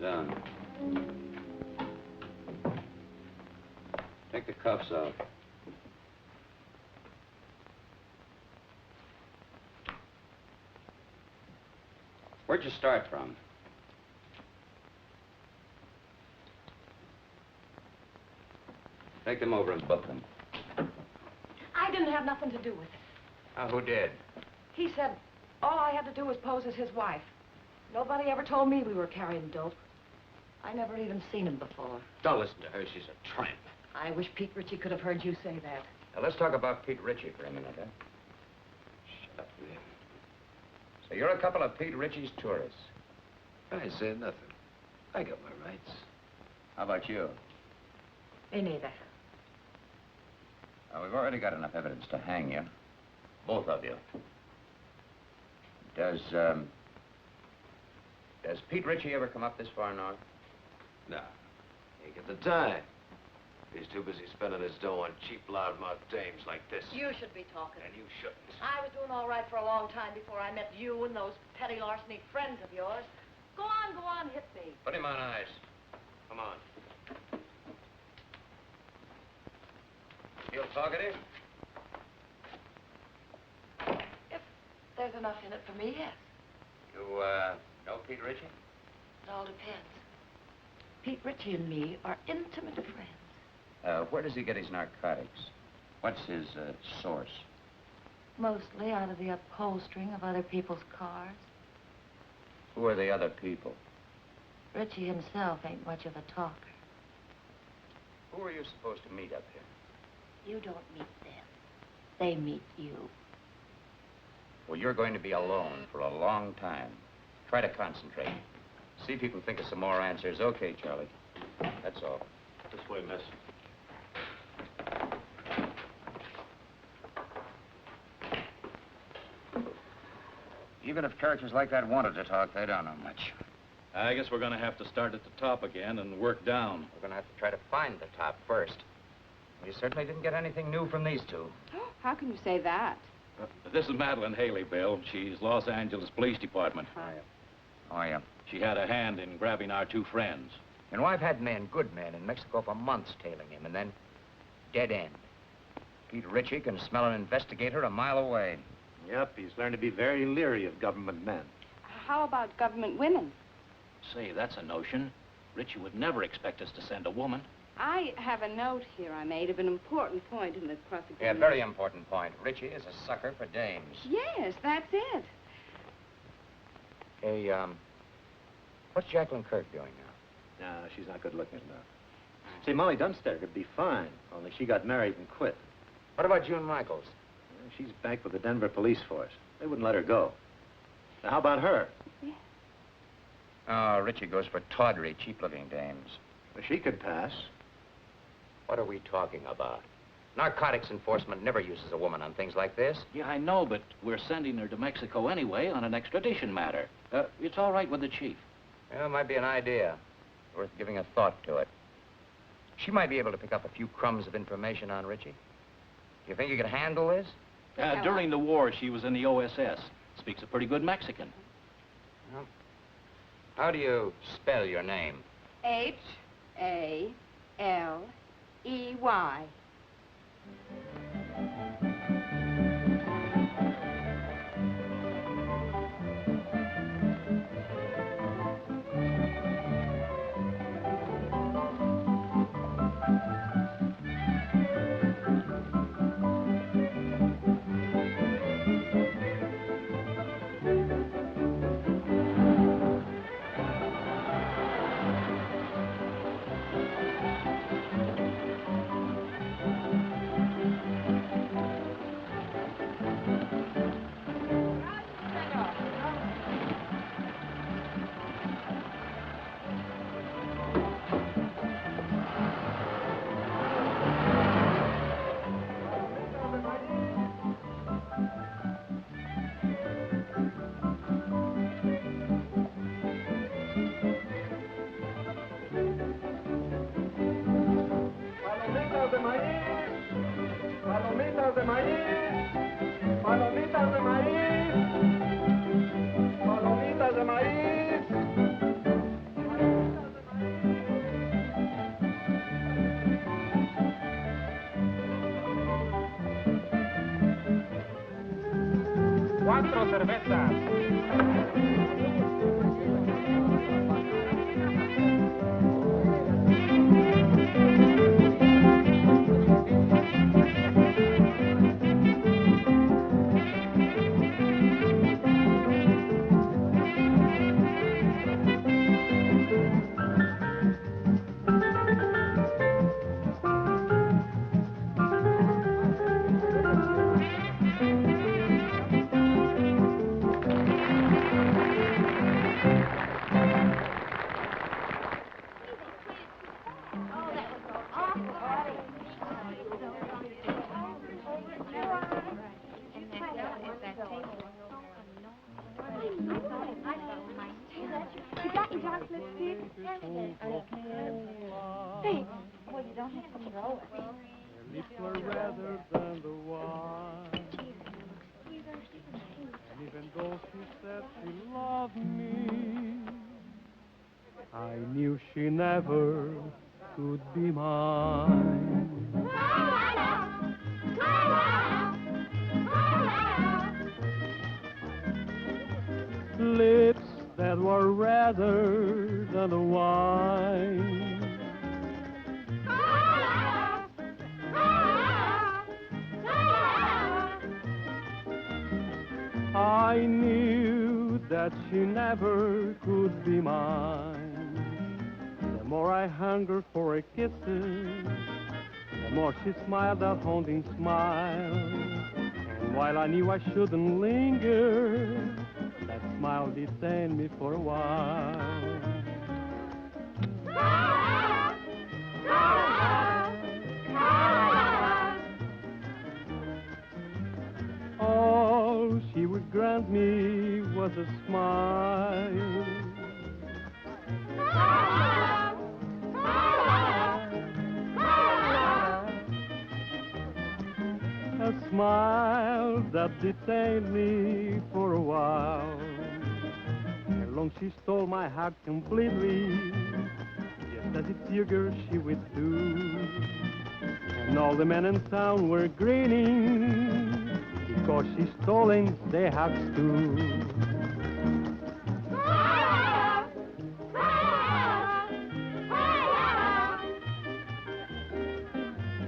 down. Take the cuffs off. Where'd you start from? Take them over and book them. I didn't have nothing to do with it. Who did? He said all I had to do was pose as his wife. Nobody ever told me we were carrying dope. I never even seen him before. Don't listen to her. She's a tramp. I wish Pete Ritchie could have heard you say that. Now, let's talk about Pete Ritchie for a minute, huh? Shut up, will you? So you're a couple of Pete Ritchie's tourists. I said nothing. I got my rights. How about you? Me neither. We've already got enough evidence to hang you. Both of you. Does Pete Ritchie ever come up this far north? No. Ain't got the time. He's too busy spending his dough on cheap, loudmouth dames like this. You should be talking. And you shouldn't. I was doing all right for a long time before I met you and those petty larceny friends of yours. Go on, hit me. Put him on ice. Come on. Feel talkative? If there's enough in it for me, yes. You, know Pete Ritchie? It all depends. Pete Ritchie and me are intimate friends. Where does he get his narcotics? What's his, source? Mostly out of the upholstering of other people's cars. Who are the other people? Ritchie himself ain't much of a talker. Who are you supposed to meet up here? You don't meet them. They meet you. Well, you're going to be alone for a long time. Try to concentrate. See if you can think of some more answers. Okay, Charlie. That's all. This way, miss. Even if characters like that wanted to talk, they don't know much. I guess we're going to have to start at the top again and work down. We're going to have to try to find the top first. We certainly didn't get anything new from these two. How can you say that? This is Madeline Haley, Bill. She's Los Angeles Police Department. Oh, yeah. She had a hand in grabbing our two friends. You know, I've had men, good men, in Mexico for months tailing him, and then dead end. Pete Ritchie can smell an investigator a mile away. Yep, he's learned to be very leery of government men. How about government women? Say, that's a notion. Ritchie would never expect us to send a woman. I have a note here I made of an important point in the prosecution. Yeah, very important point. Ritchie is a sucker for dames. Yes, that's it. Hey, what's Jacqueline Kirk doing now? No, she's not good looking enough. See, Molly Dunstedter would be fine, only she got married and quit. What about June Michaels? She's back with the Denver police force. They wouldn't let her go. Now, how about her? Yeah. Oh, Ritchie goes for tawdry, cheap-looking dames. Well, she could pass. What are we talking about? Narcotics enforcement never uses a woman on things like this. Yeah, I know, but we're sending her to Mexico anyway on an extradition matter. It's all right with the chief. Yeah, it might be an idea. Worth giving a thought to it. She might be able to pick up a few crumbs of information on Ritchie. You think you could handle this? During the war, she was in the OSS. Speaks a pretty good Mexican. Well, how do you spell your name? Haley. 4 cervezas. You got your chocolate stick? Thanks. Well, you don't have to throw it. Their lips were redder than the wine. And even though she said she loved me, I knew she never could be mine. Lips that were redder than the wine. I knew that she never could be mine. The more I hungered for her kisses, the more she smiled that haunting smile. And while I knew I shouldn't linger, that smile detained me for a while. All she would grant me was a smile. A smile that detained me for a while. Ere long she stole my heart completely, just as it figured she would do. And all the men in town were grinning, because she stolen their hearts too.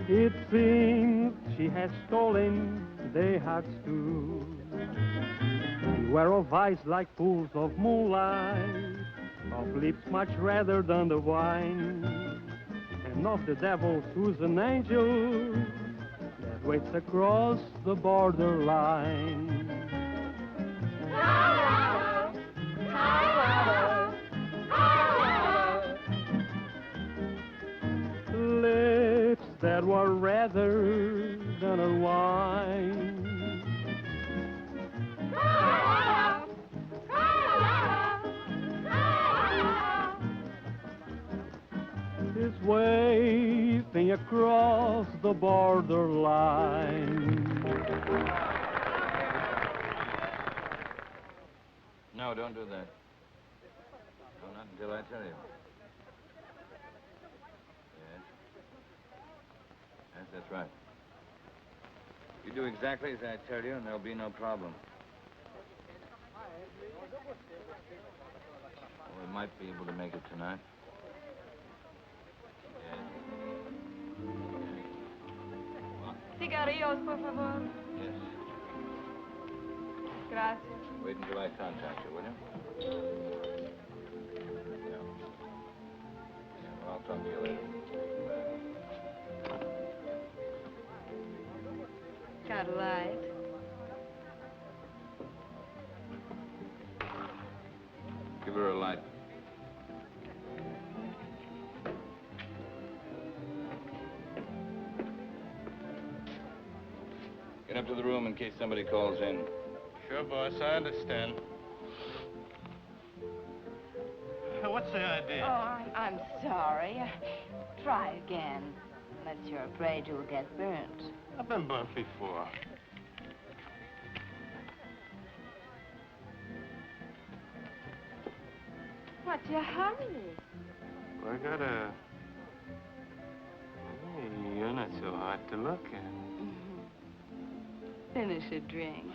It seems she has stolen their hearts too. Beware of eyes like pools of moonlight, of lips much redder than the wine, and of the devil who's an angel that waits across the borderline. Lips that were redder than a wine. Is waving across the borderline. No, don't do that. No, not until I tell you. Yes. Yes, that's right. You do exactly as I tell you, and there'll be no problem. Well, we might be able to make it tonight. Cigarrillos, por favor. Yes. Gracias. Wait until I contact you, will you? Yeah. Well, I'll talk to you later. Got a light? Give her a light. Get up to the room in case somebody calls in. Sure, boss, I understand. What's the idea? Oh, I'm sorry. Try again. Unless you're afraid you'll get burnt. I've been burnt before. What's your hurry? Well, I gotta... Hey, you're not so hard to look at. Finish a drink.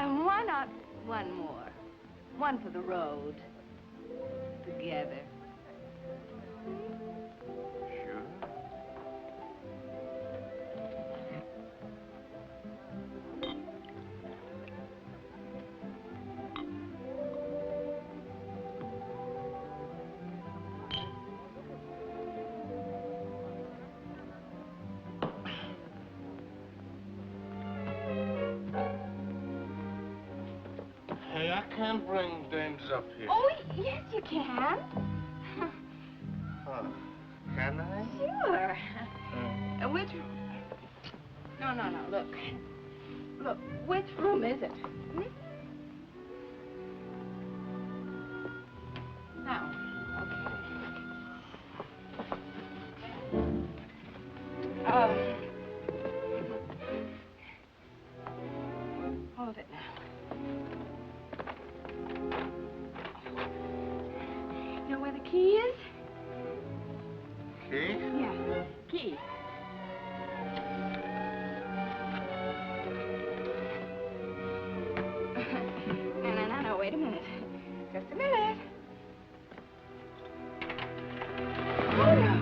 Why not one more? One for the road. Together. Sure. Hey, I can't bring dames up here. Oh, yes, you can. Huh. Can I? Sure. Which... No, look. Look, which room is it? Hmm? Now, okay. Hold it now. You know where the key is? Key? Yeah, key. No, wait a minute. Just a minute. Oh, no.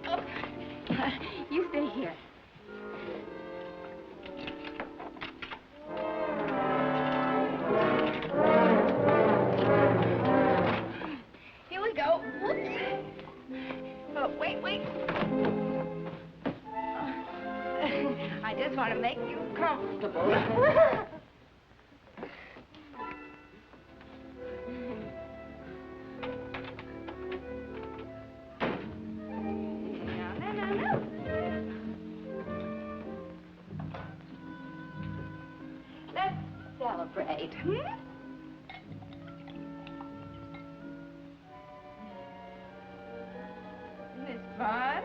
Oh. You stay here. Here we go. Whoops. Oh, wait. I just want to make you comfortable. No. Let's celebrate, hmm? Isn't this fun?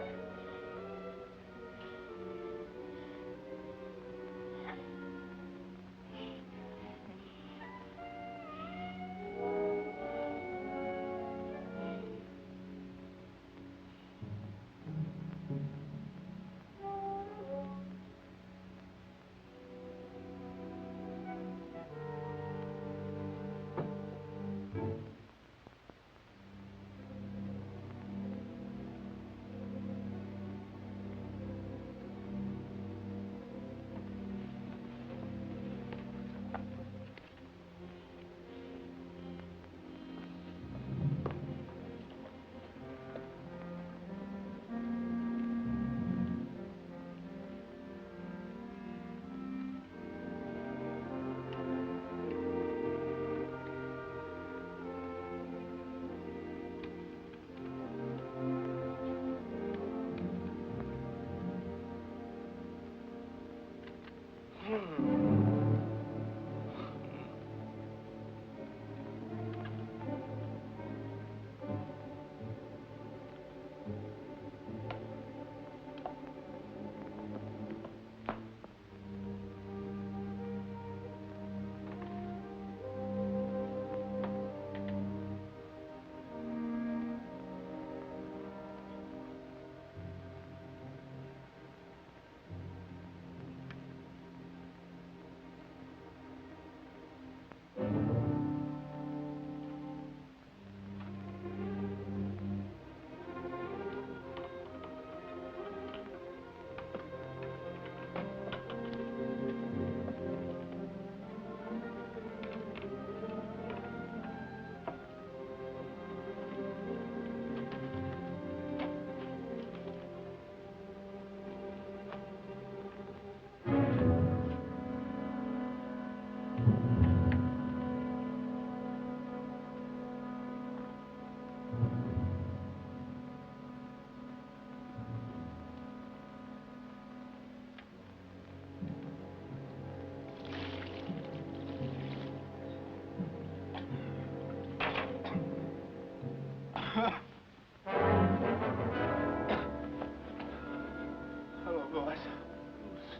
Hello, boys.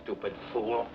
Stupid fool.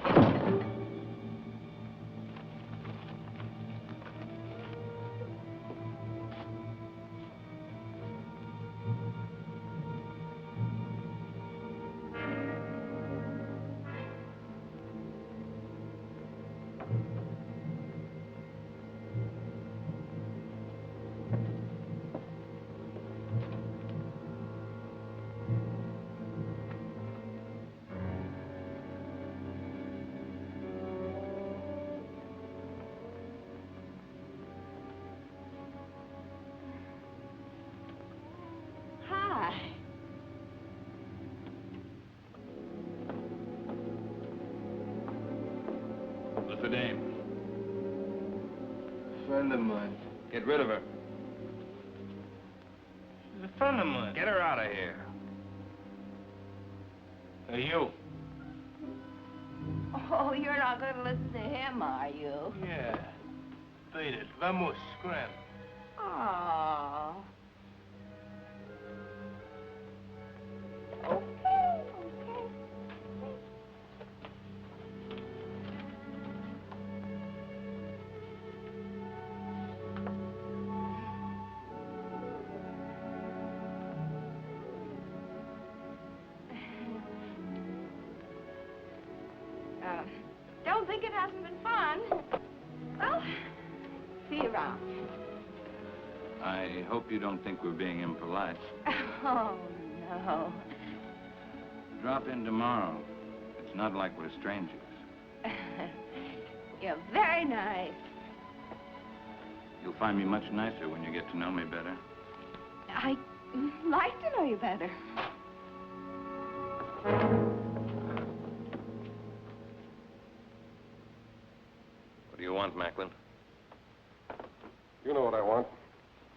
What's the name? Friend of mine. Get rid of her. She's a friend of mine. Get her out of here. Hey, you. Oh, you're not going to listen to him, are you? Yeah. Beat it. Vamos, scram. Oh. Okay. Don't think it hasn't been fun. Well, see you around. I hope you don't think we're being impolite. Oh, no. Drop in tomorrow. It's not like we're strangers. You're very nice. You'll find me much nicer when you get to know me better. I'd like to know you better. What do you want, Macklin? You know what I want.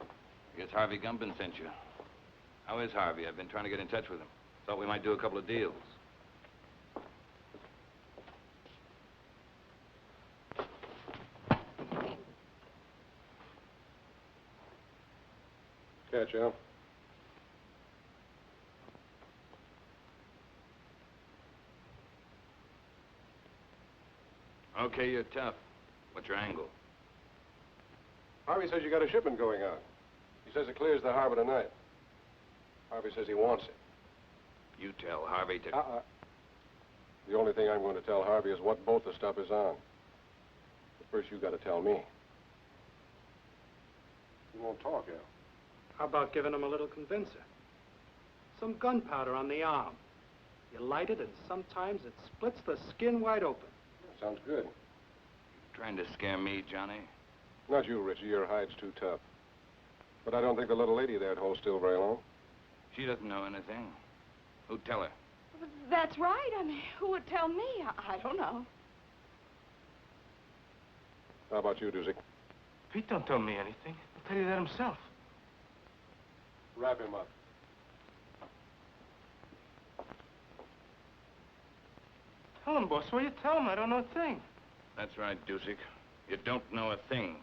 I guess Harvey Gumpin sent you. How is Harvey? I've been trying to get in touch with him. Thought we might do a couple of deals. Catch you. Okay, you're tough. What's your angle? Harvey says you got a shipment going out. He says it clears the harbor tonight. Harvey says he wants it. You tell Harvey to... The only thing I'm going to tell Harvey is what boat the stuff is on. But first, you got to tell me. You won't talk, Al. How about giving him a little convincer? Some gunpowder on the arm. You light it, and sometimes it splits the skin wide open. Sounds good. Trying to scare me, Johnny? Not you, Richie. Your hide's too tough. But I don't think the little lady there'd hold still very long. She doesn't know anything. Who'd tell her? That's right. I mean, who would tell me? I don't know. How about you, Duzick? Pete don't tell me anything. He'll tell you that himself. Wrap him up. Tell him, boss. What you tell him? I don't know a thing. That's right, Dusick. You don't know a thing.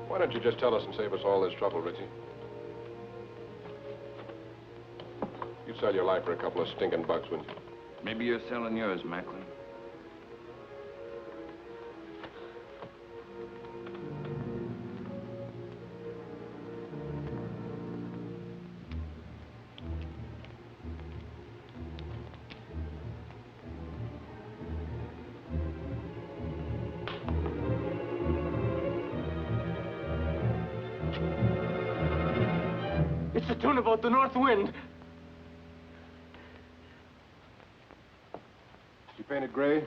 Why don't you just tell us and save us all this trouble, Richie? You'd sell your life for a couple of stinking bucks, wouldn't you? Maybe you're selling yours, Macklin. It's the tuna boat, the North Wind. She painted gray?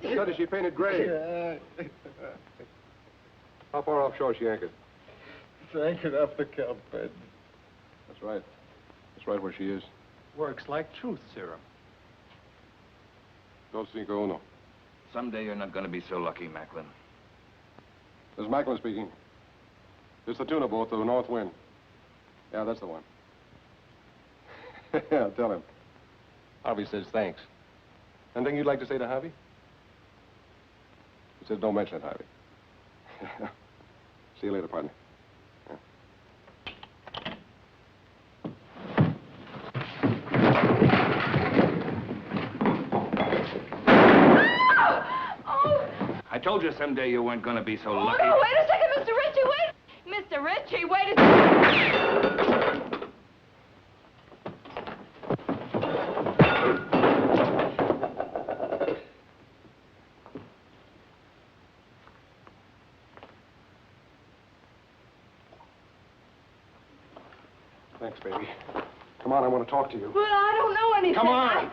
Said she painted gray. How far offshore is she anchored? It's anchored off the kelp bed. That's right. That's right where she is. Works like truth serum. Dos cinco uno. Someday you're not going to be so lucky, Macklin. This is Macklin speaking. It's the tuna boat, the North Wind. Yeah, that's the one. Yeah, tell him. Harvey says thanks. Anything you'd like to say to Harvey? He says don't mention it, Harvey. See you later, partner. Yeah. I told you someday you weren't going to be so Oh, lucky. no, wait a second, Mr. Ritchie, wait! Mr. Ritchie, wait a second! Thanks, baby. Come on, I want to talk to you. But I don't know anything. Come on!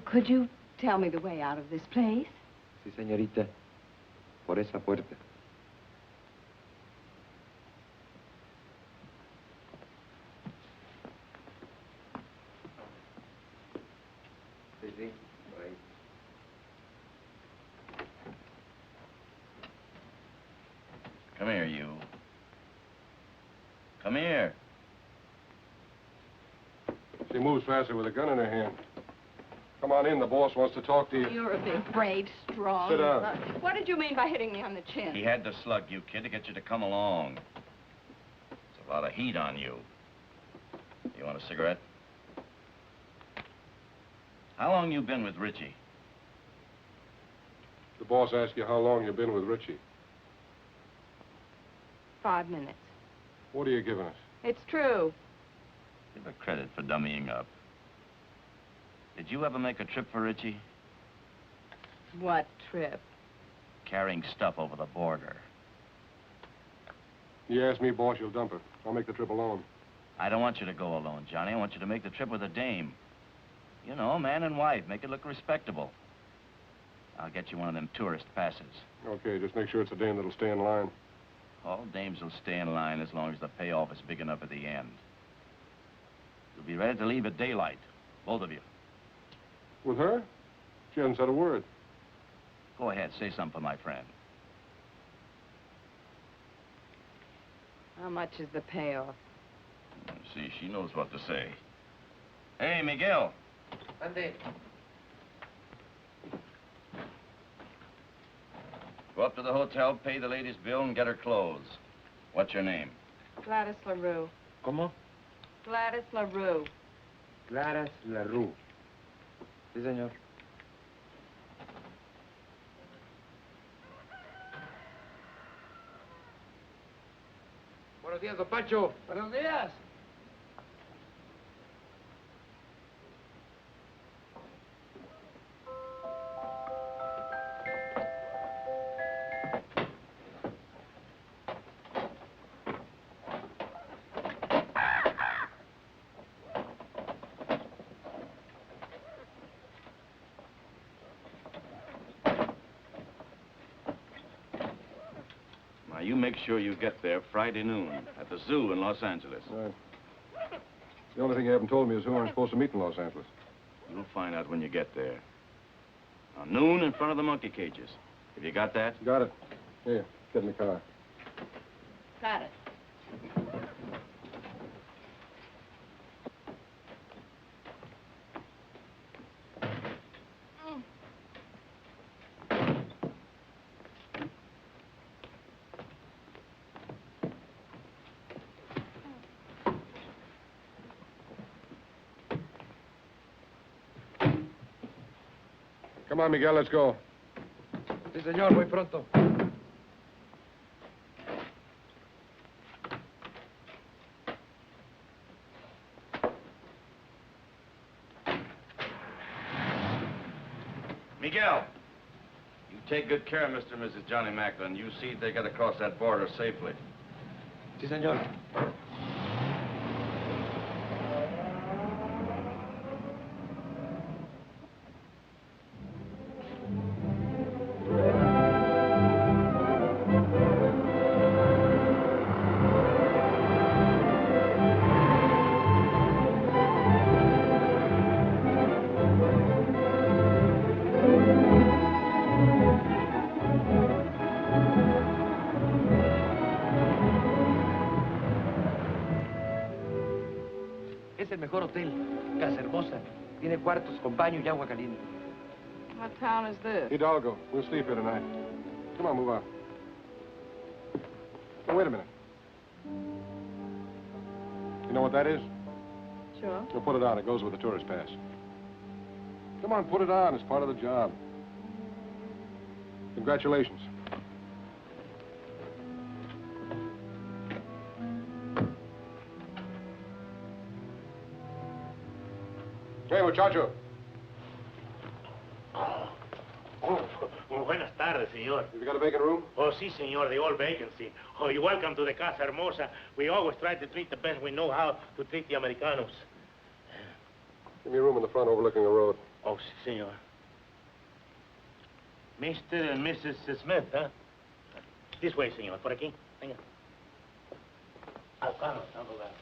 Could you tell me the way out of this place? Sí, señorita. Por esa puerta. Sí, sí, por ahí. Come here, you. Come here. She moves faster with a gun in her hand. Come on in, the boss wants to talk to you. You're a big, brave, strong... Sit down. What did you mean by hitting me on the chin? He had to slug you, kid, to get you to come along. There's a lot of heat on you. You want a cigarette? How long you been with Richie? The boss asked you how long you've been with Richie. 5 minutes. What are you giving us? It's true. Give her credit for dummying up. Did you ever make a trip for Richie? What trip? Carrying stuff over the border. You ask me, boss, you'll dump her. I'll make the trip alone. I don't want you to go alone, Johnny. I want you to make the trip with a dame. You know, man and wife. Make it look respectable. I'll get you one of them tourist passes. Okay, just make sure it's a dame that'll stay in line. All dames will stay in line as long as the payoff is big enough at the end. You'll be ready to leave at daylight, both of you. With her? She hasn't said a word. Go ahead, say something for my friend. How much is the payoff? See, she knows what to say. Hey, Miguel. Ande. Go up to the hotel, pay the lady's bill, and get her clothes. What's your name? Gladys LaRue. ¿Cómo? Gladys LaRue. Claras LaRue. Sí, señor. Buenos días, don Pancho. Buenos días. Now, you make sure you get there Friday noon at the zoo in Los Angeles. Right. The only thing you haven't told me is who I'm supposed to meet in Los Angeles. You'll find out when you get there. Now, noon in front of the monkey cages. Have you got that? Got it. Here, get in the car. Got it. Come on, Miguel, let's go. Sí, señor, muy pronto. Miguel, you take good care of Mr. and Mrs. Johnny Macklin. You see if they get across that border safely. Sí, señor. Es el mejor hotel. Casa hermosa. Tiene cuartos con baño y agua caliente. What town is this? Hidalgo. We'll sleep here tonight. Come on, move on. Oh, wait a minute. You know what that is? Sure. Well, put it on. It goes with the tourist pass. Come on, put it on. It's part of the job. Congratulations. Hey, muchacho. Buenas tardes, señor. Have you got a vacant room? Oh, sí, señor, the old vacancy. Oh, you're welcome to the Casa Hermosa. We always try to treat the best we know how to treat the Americanos. Give me a room in the front overlooking the road. Oh, sí, señor. Mr. and Mrs. Smith, huh? This way, señor. Por aquí. Venga. Oh, come on, go back.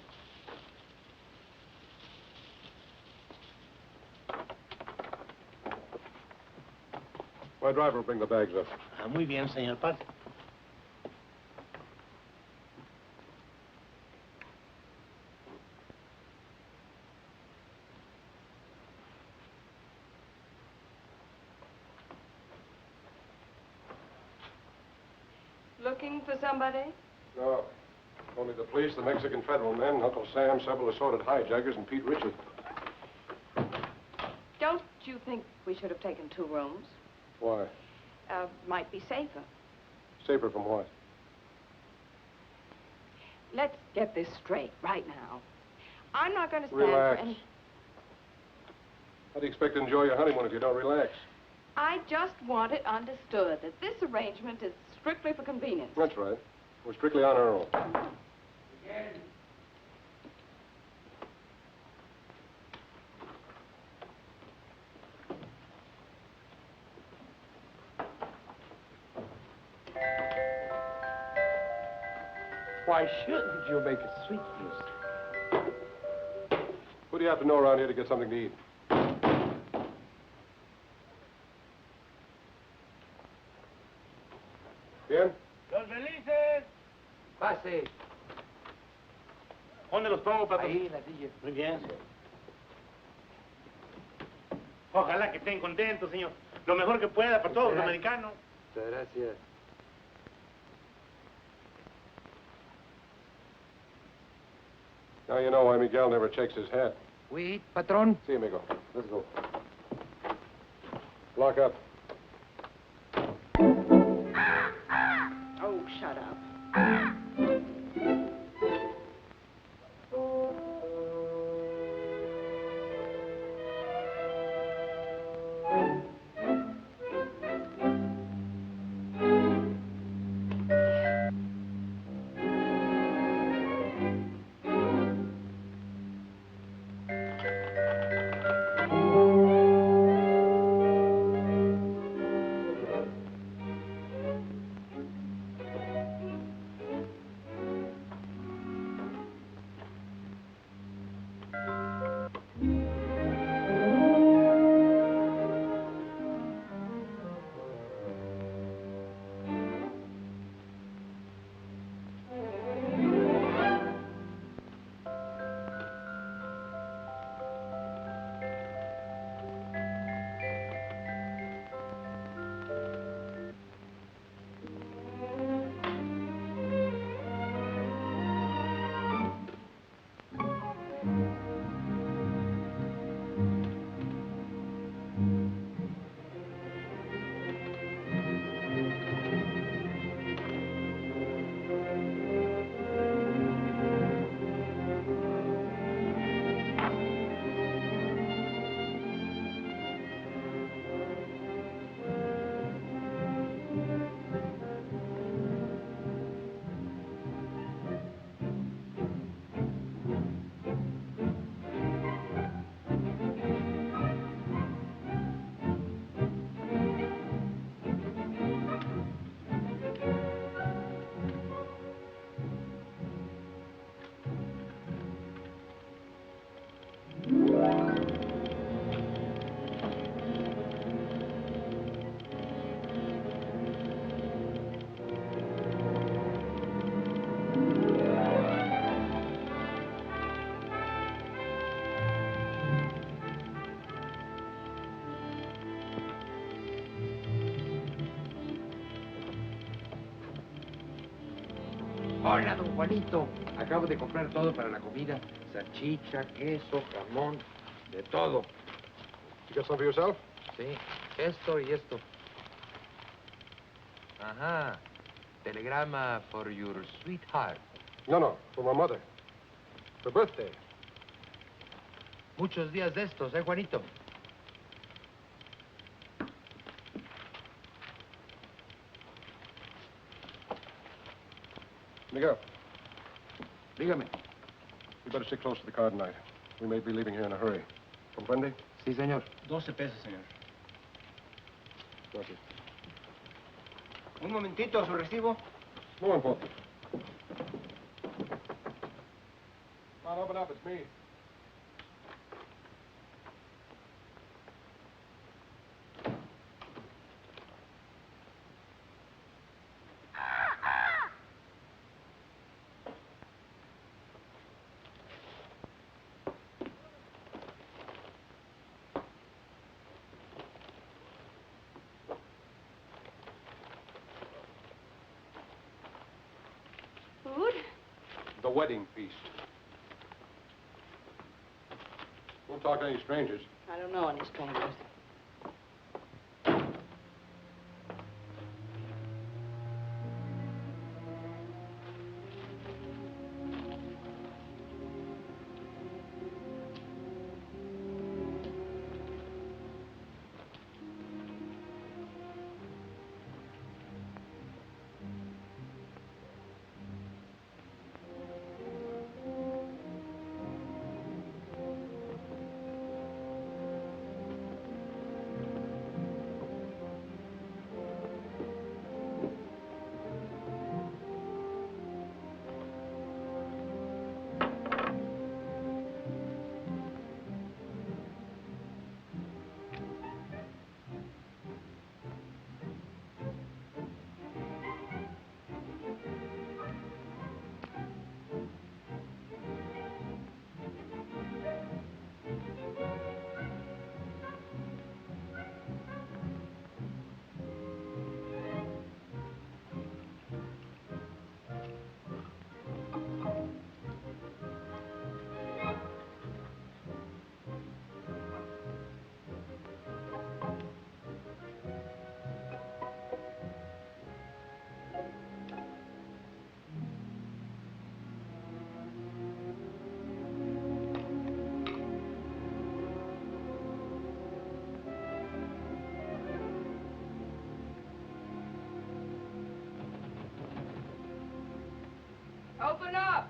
My driver will bring the bags up. Ah, muy bien, señor. Pase. Looking for somebody? No. Only the police, the Mexican federal men, Uncle Sam, several assorted hijackers, and Pete Ritchie. Don't you think we should have taken 2 rooms? Why? Might be safer. Safer from what? Let's get this straight right now. I'm not going to stand Relax. for any... How do you expect to enjoy your honeymoon if you don't relax? I just want it understood that this arrangement is strictly for convenience. That's right. We're strictly on our own. Why shouldn't you make a sweet music? Who do you have to know around here to get something to eat? Bien? Los felices. Pase. ¿Dónde los pongo, patrón? Ahí, en la silla. Muy bien. Ojalá que estén contentos, señor. Lo mejor que pueda para todos los americanos. Muchas gracias. Now you know why Miguel never checks his hat. Oui, patron. See, amigo. Let's go. Lock up. Oh, shut up. Hola, don Juanito. Acabo de comprar todo para la comida. Salchicha, queso, jamón, de todo. You got some for yourself? Sí, esto y esto. Ajá. Telegrama for your sweetheart. No, for my mother. Her birthday. Muchos días de estos, Juanito? Miguel, Dígame. you better stick close to the car tonight. We may be leaving here in a hurry. Comprende? Sí, señor. 12 pesos, señor. Gracias. Un momentito, su recibo. No important. Come on, open up. It's me. Food? The wedding feast. Don't talk to any strangers. I don't know any strangers. Open up!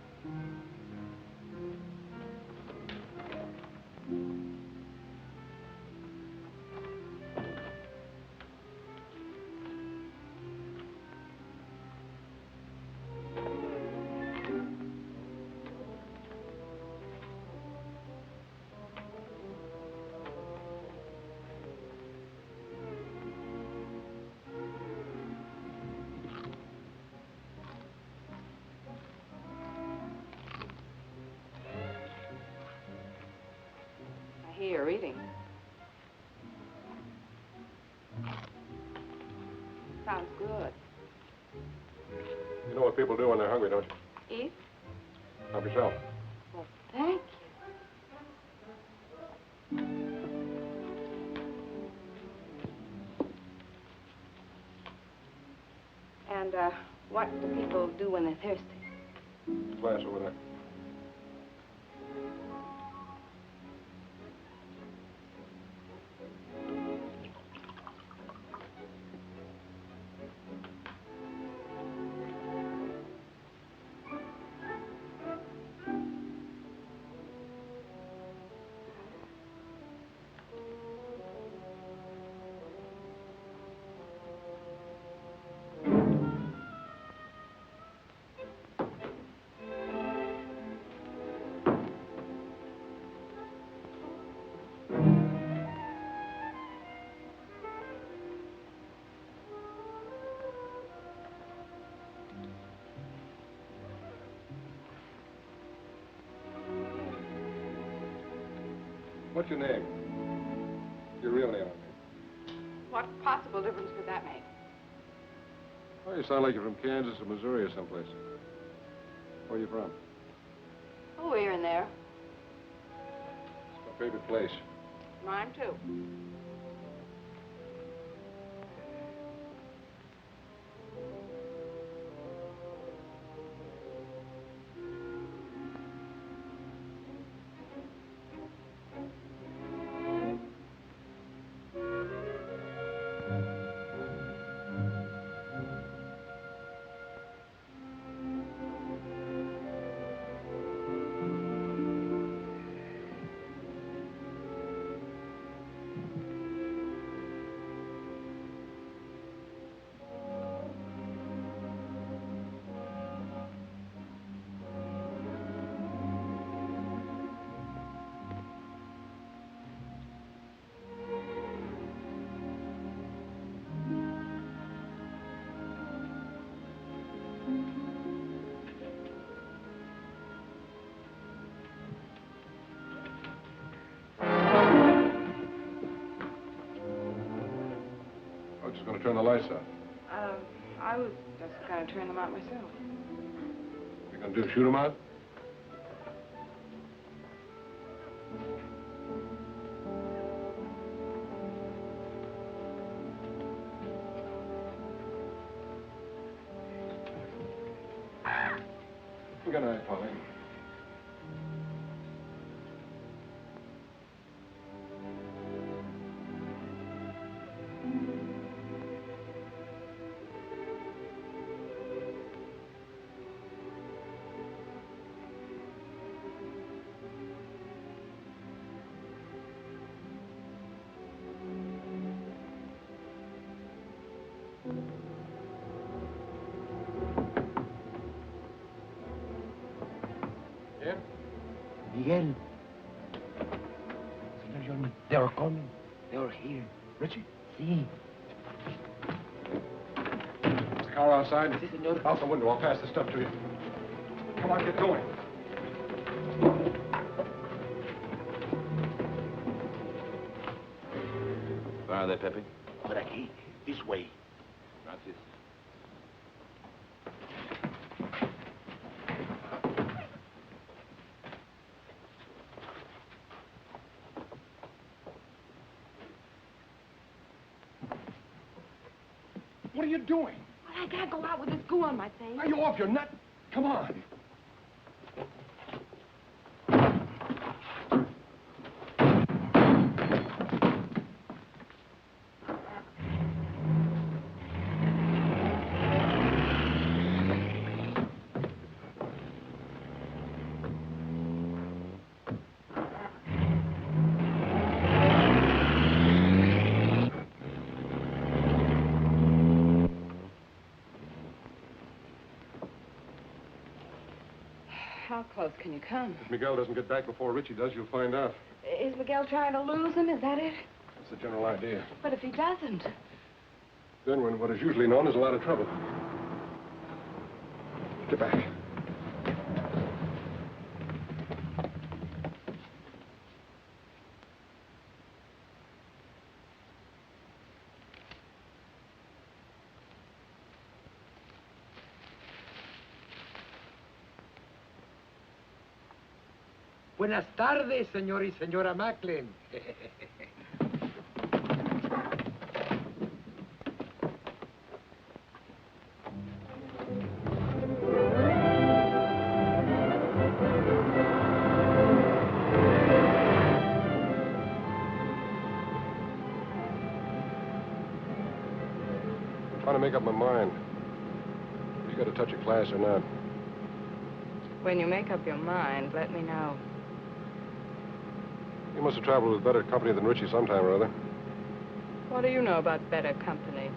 I hear you're eating. Sounds good. You know what people do when they're hungry, don't you? Eat? Help yourself. Well, thank you. And, what do people do when they're thirsty? Glass over there. What's your name? Your real name, I mean. What possible difference could that make? Oh, you sound like you're from Kansas or Missouri or someplace. Where are you from? Oh, here and there. It's my favorite place. Mine, too. Just going to turn the lights out. I was just going to turn them out myself. You're going to do shoot 'em out? Good night, Polly. Yeah? Miguel. Senor Johnny, they are coming. They are here. Richie? See. Is the car outside? Si, senor. Out the window. I'll pass the stuff to you. Come on, get going. Where are they, Pepe? Por aquí. This way. Gracias. What are you doing? Well, I can't go out with this goo on my face. Are you off your nut? Come on. How close can you come? If Miguel doesn't get back before Richie does, you'll find out. Is Miguel trying to lose him? Is that it? That's the general idea. But if he doesn't... Then we're in what is usually known as a lot of trouble. Get back. Buenas tardes, señor y señora Macklin. I'm trying to make up my mind. You got a touch of class or not? When you make up your mind, let me know. You must have traveled with better company than Richie sometime or other. What do you know about better company?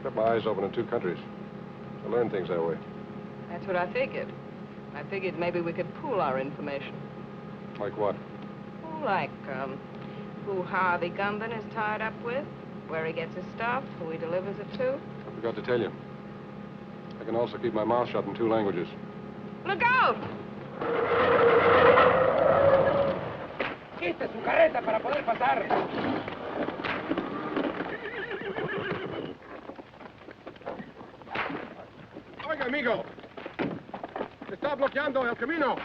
Kept my eyes open in two countries. I learned things that way. That's what I figured. I figured maybe we could pool our information. Like what? Like, who Harvey Gumben is tied up with, where he gets his stuff, who he delivers it to. I forgot to tell you. I can also keep my mouth shut in two languages. Look out! Quite su carreta para poder pasar. Oiga, amigo. bloqueando el camino.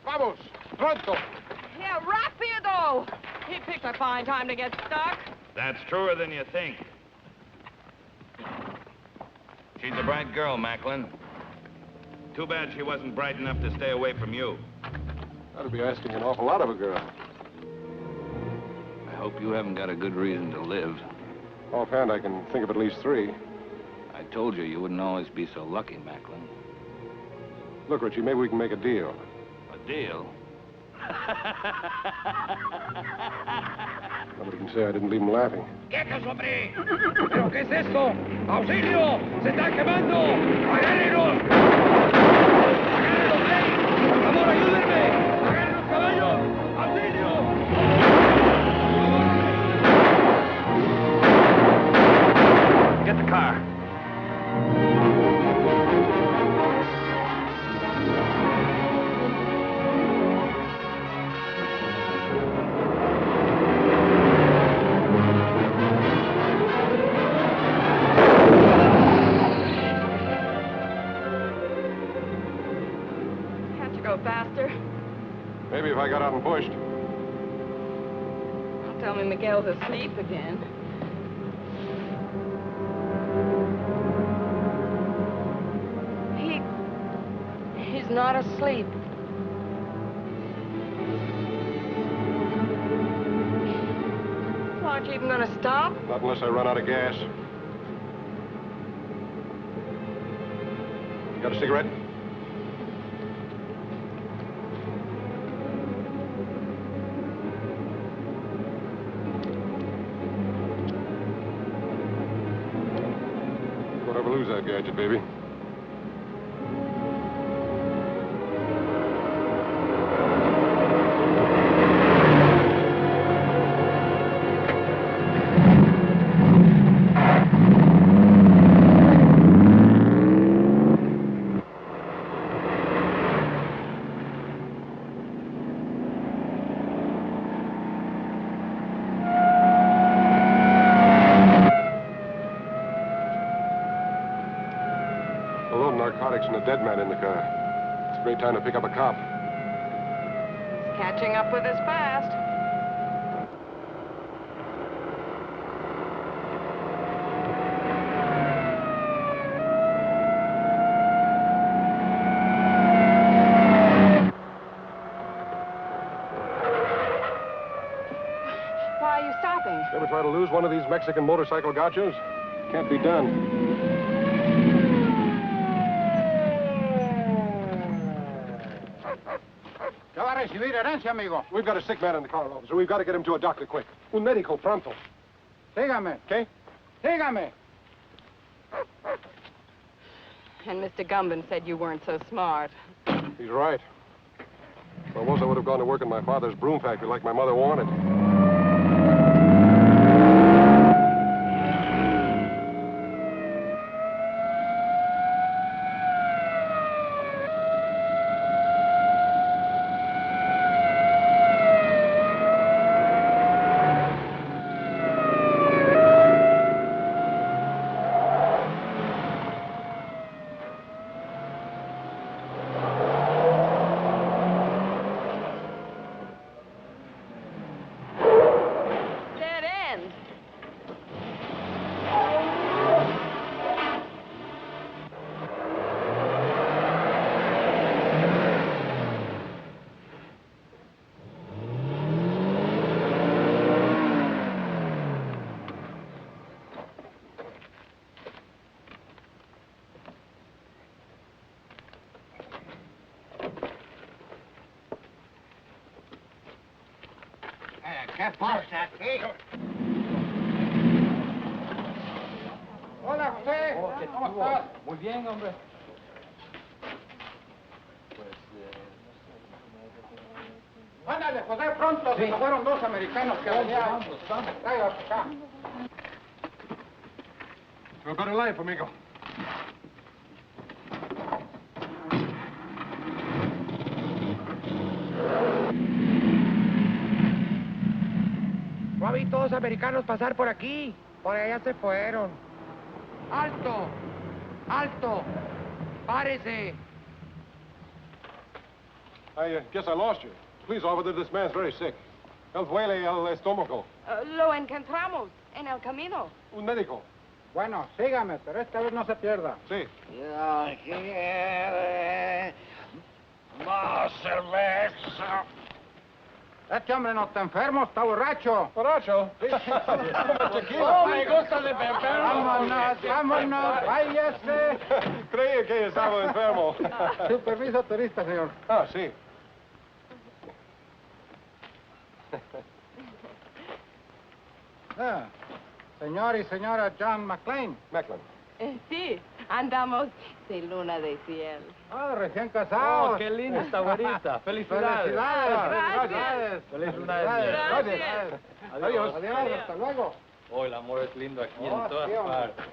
Vamos, pronto. Yeah, rapido! He picked a fine time to get stuck. That's truer than you think. She's a bright girl, Macklin. Too bad she wasn't bright enough to stay away from you. That'd be asking an awful lot of a girl. I hope you haven't got a good reason to live. Offhand, I can think of at least 3. I told you wouldn't always be so lucky, Macklin. Look, Richie, maybe we can make a deal. A deal? Nobody can say I didn't leave him laughing. ¡Quietos, hombre! ¿Pero qué es esto? ¡Auxilio! ¡Se está quemando! ¡Agárrenos! ¡Agárrenos, hey! ¡Por favor, ayúdenme! ¡Agarren los caballos! ¡Auxilio! Get the car. Can't you go faster? Maybe if I got out and pushed. Don't tell me Miguel's asleep again. He's not asleep. Aren't you even gonna stop? Not unless I run out of gas. Got a cigarette? Don't ever lose that gadget, baby. Narcotics and a dead man in the car. It's a great time to pick up a cop. He's catching up with us fast. Why are you stopping? Ever try to lose one of these Mexican motorcycle gauchos? Can't be done. Recibir herencia, amigo. We've got a sick man in the car, officer. We've got to get him to a doctor quick. Un médico pronto. Sígame. Okay? Sígame. And Mr. Gumban said you weren't so smart. He's right. If I was, I would have gone to work in my father's broom factory like my mother wanted. ¿Qué pasa aquí? Hola, José. ¿Cómo estás? Muy bien, hombre. Ándale, José, pronto. Sí. Fueron 2 americanos que venían. Tráigalos acá. To a better life, amigo. No vi todos americanos pasar por aquí. Por allá se fueron. ¡Alto! ¡Alto! ¡Párese! I guess I lost you. Please, officer, this man's very sick. Él duele el estómago. Lo encontramos en el camino. Un médico. Bueno, sígame, pero esta vez no se pierda. Sí. Ya quiere más cerveza. Este hombre no está enfermo, está borracho. ¿Borracho? Oh, me gusta de beber. Vámonos, vámonos, váyase. Creía que estaba enfermo. Su permiso turista, señor. Ah, sí. Ah, señor y señora John McLean. Macklin. Sí, andamos sin luna de cielo. Ah, recién casados. Oh, qué linda esta güerita. Felicidades. Felicidades. Feliz luna de miel. Gracias. Adiós. Adiós, hasta luego. Oh, el amor es lindo aquí Oh, en todas sí, hombre. partes.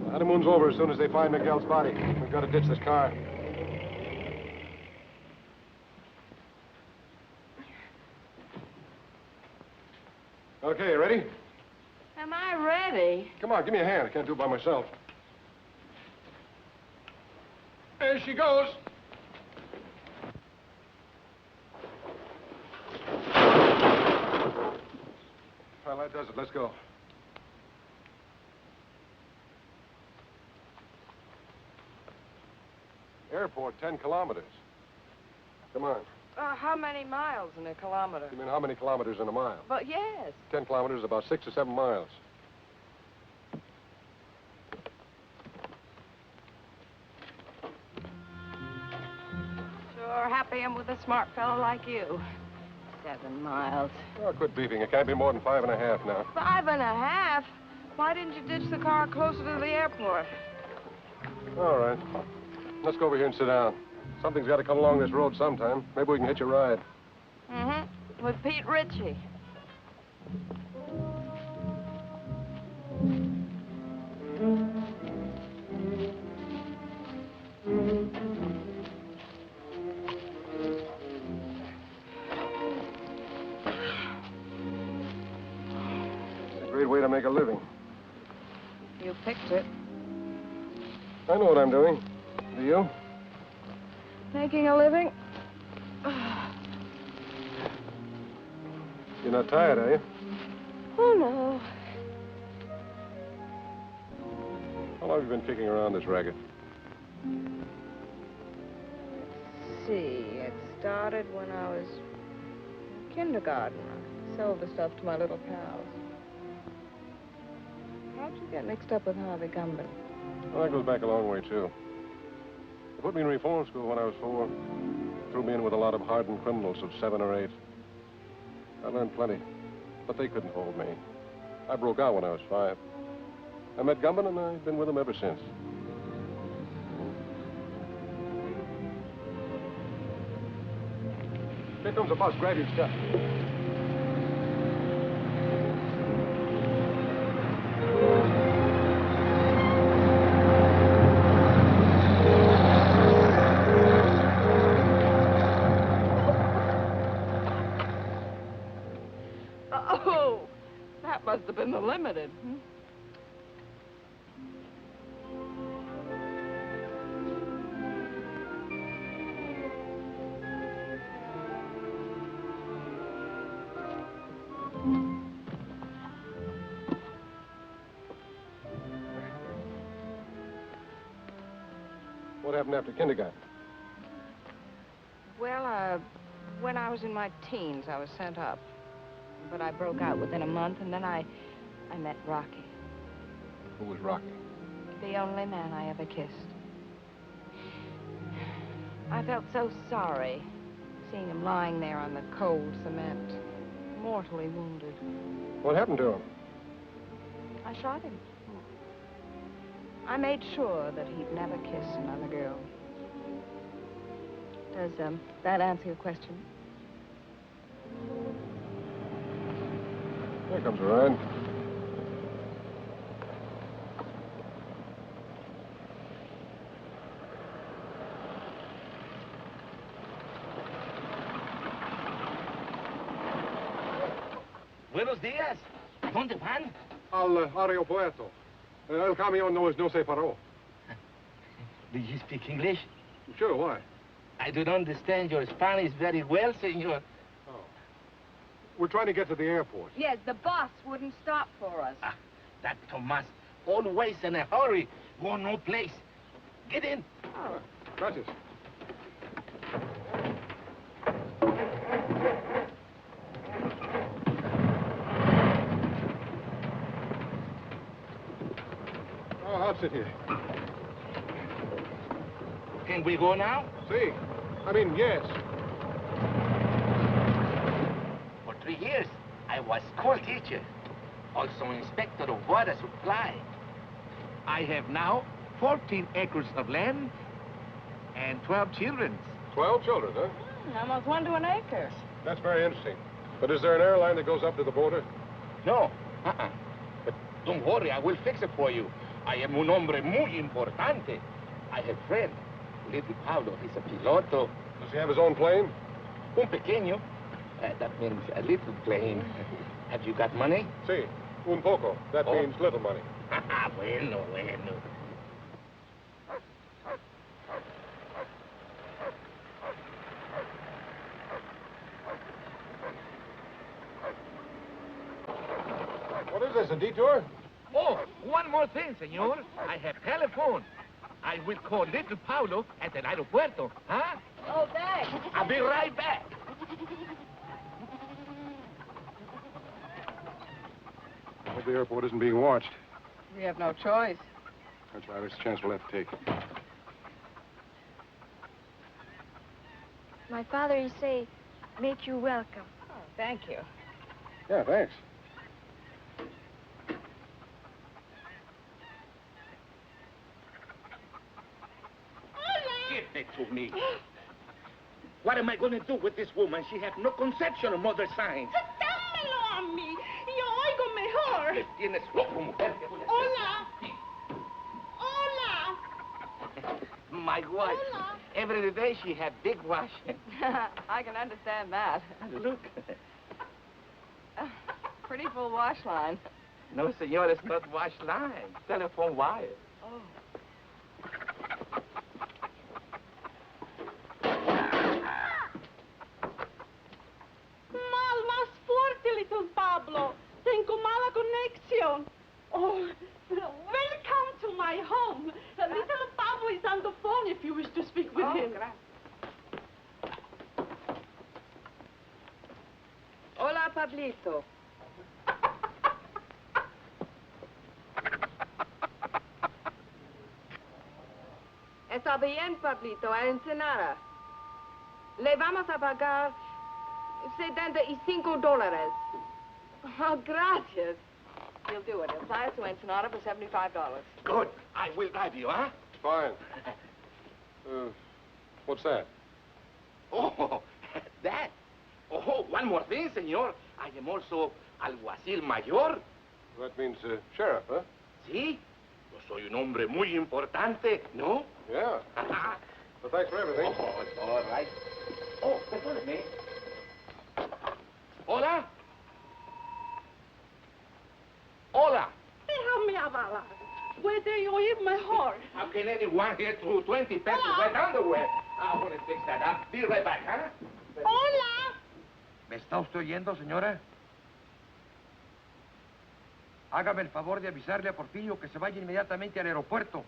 The honeymoon's over as soon as they find Miguel's body. We've got to ditch this car. Okay, ready? Am I ready? Come on, give me a hand. I can't do it by myself. There she goes. Well, that does it. Let's go. Airport, 10 kilometers. Come on. How many miles in a kilometer? You mean how many kilometers in a mile? But yes. 10 kilometers, about 6 or 7 miles. Sure happy I'm with a smart fellow like you. 7 miles. Oh, quit beefing. It can't be more than 5.5 now. 5.5? Why didn't you ditch the car closer to the airport? All right. Let's go over here and sit down. Something's got to come along this road sometime. Maybe we can hitch a ride. Mm-hmm. With Pete Ritchie. It's a great way to make a living. You picked it. I know what I'm doing. Do you? Making a living? You're not tired, are you? Oh, no. How long have you been kicking around this racket? Let's see. It started when I was in kindergarten. I sold the stuff to my little pals. How'd you get mixed up with Harvey Gumban? Well, that goes back a long way, too. They put me in reform school when I was 4. Threw me in with a lot of hardened criminals of 7 or 8. I learned plenty, but they couldn't hold me. I broke out when I was 5. I met Gumban, and I've been with him ever since. Here comes a bus. Grab your stuff. Oh, that must have been the limited. What happened after kindergarten? Well, when I was in my teens, I was sent up. But I broke out within a month, and then I met Rocky. Who was Rocky? The only man I ever kissed. I felt so sorry seeing him lying there on the cold cement, mortally wounded. What happened to him? I shot him. I made sure that he'd never kiss another girl. Does that answer your question? Here comes a ride. Buenos días. ¿Dónde van? Al aeropuerto. El camión no se paró. Do you speak English? Sure, why? I don't understand your Spanish very well, senor. Oh. We're trying to get to the airport. Yes, the bus wouldn't stop for us. Ah, that Tomas, always in a hurry, go no place. Get in. Oh. Gracias. Oh, I'll sit here. Can we go now? See. I mean, yes. For 3 years, I was school teacher, also inspector of water supply. I have now 14 acres of land and 12 children. 12 children, huh? Almost 1 to an acre. That's very interesting. But is there an airline that goes up to the border? No. But don't worry, I will fix it for you. I am un hombre muy importante. I have friend, little Pablo. He's a piloto. Does he have his own plane? Un pequeño. That means a little plane. Have you got money? Sí. Un poco. That means little money. Bueno, bueno. What is this, a detour? Oh, one more thing, senor. I have telephone. I will call little Paulo at the aeropuerto, huh? Oh, thanks. I'll be right back. I hope the airport isn't being watched. We have no choice. That's right. It's a chance we'll have to take. My father, he say, make you welcome. Oh, thank you. Yeah, thanks. Give it to me. What am I going to do with this woman? She has no conception of mother signs. ¡Dámelo a mí! Yo oigo mejor. Le tienes loco, mujer. Hola. Hola. My wife. Hola. Every day she had big wash. I can understand that. Look. Pretty full wash line. No, senor, it's not wash line. Telephone wire. Oh. Mal, más fuerte, little Pablo. Tengo mala conexión. Oh, welcome to my home. Little Pablo is on the phone if you wish to speak with him. Hola, Pablito. Está bien, Pablito, a Ensenada. Le vamos a pagar $75. Oh, gracias. He'll do it. He'll fly us to Ensenada for $75. Good. I will drive you, huh? Fine. What's that? Oh, that. Oh, one more thing, senor. I am also alguacil mayor. That means sheriff, huh? Sí. Yo soy un hombre muy importante, ¿no? Yeah. Well, thanks for everything. Oh, all right. Oh, perdóneme. Hola. Hola. Déjame hablar. Puede oír mejor. How can anyone get through 20 pesos wet underwear? I want to fix that up. Be right back, huh? Hola. ¿Me está usted oyendo, señora? Hágame el favor de avisarle a Porfirio que se vaya inmediatamente al aeropuerto.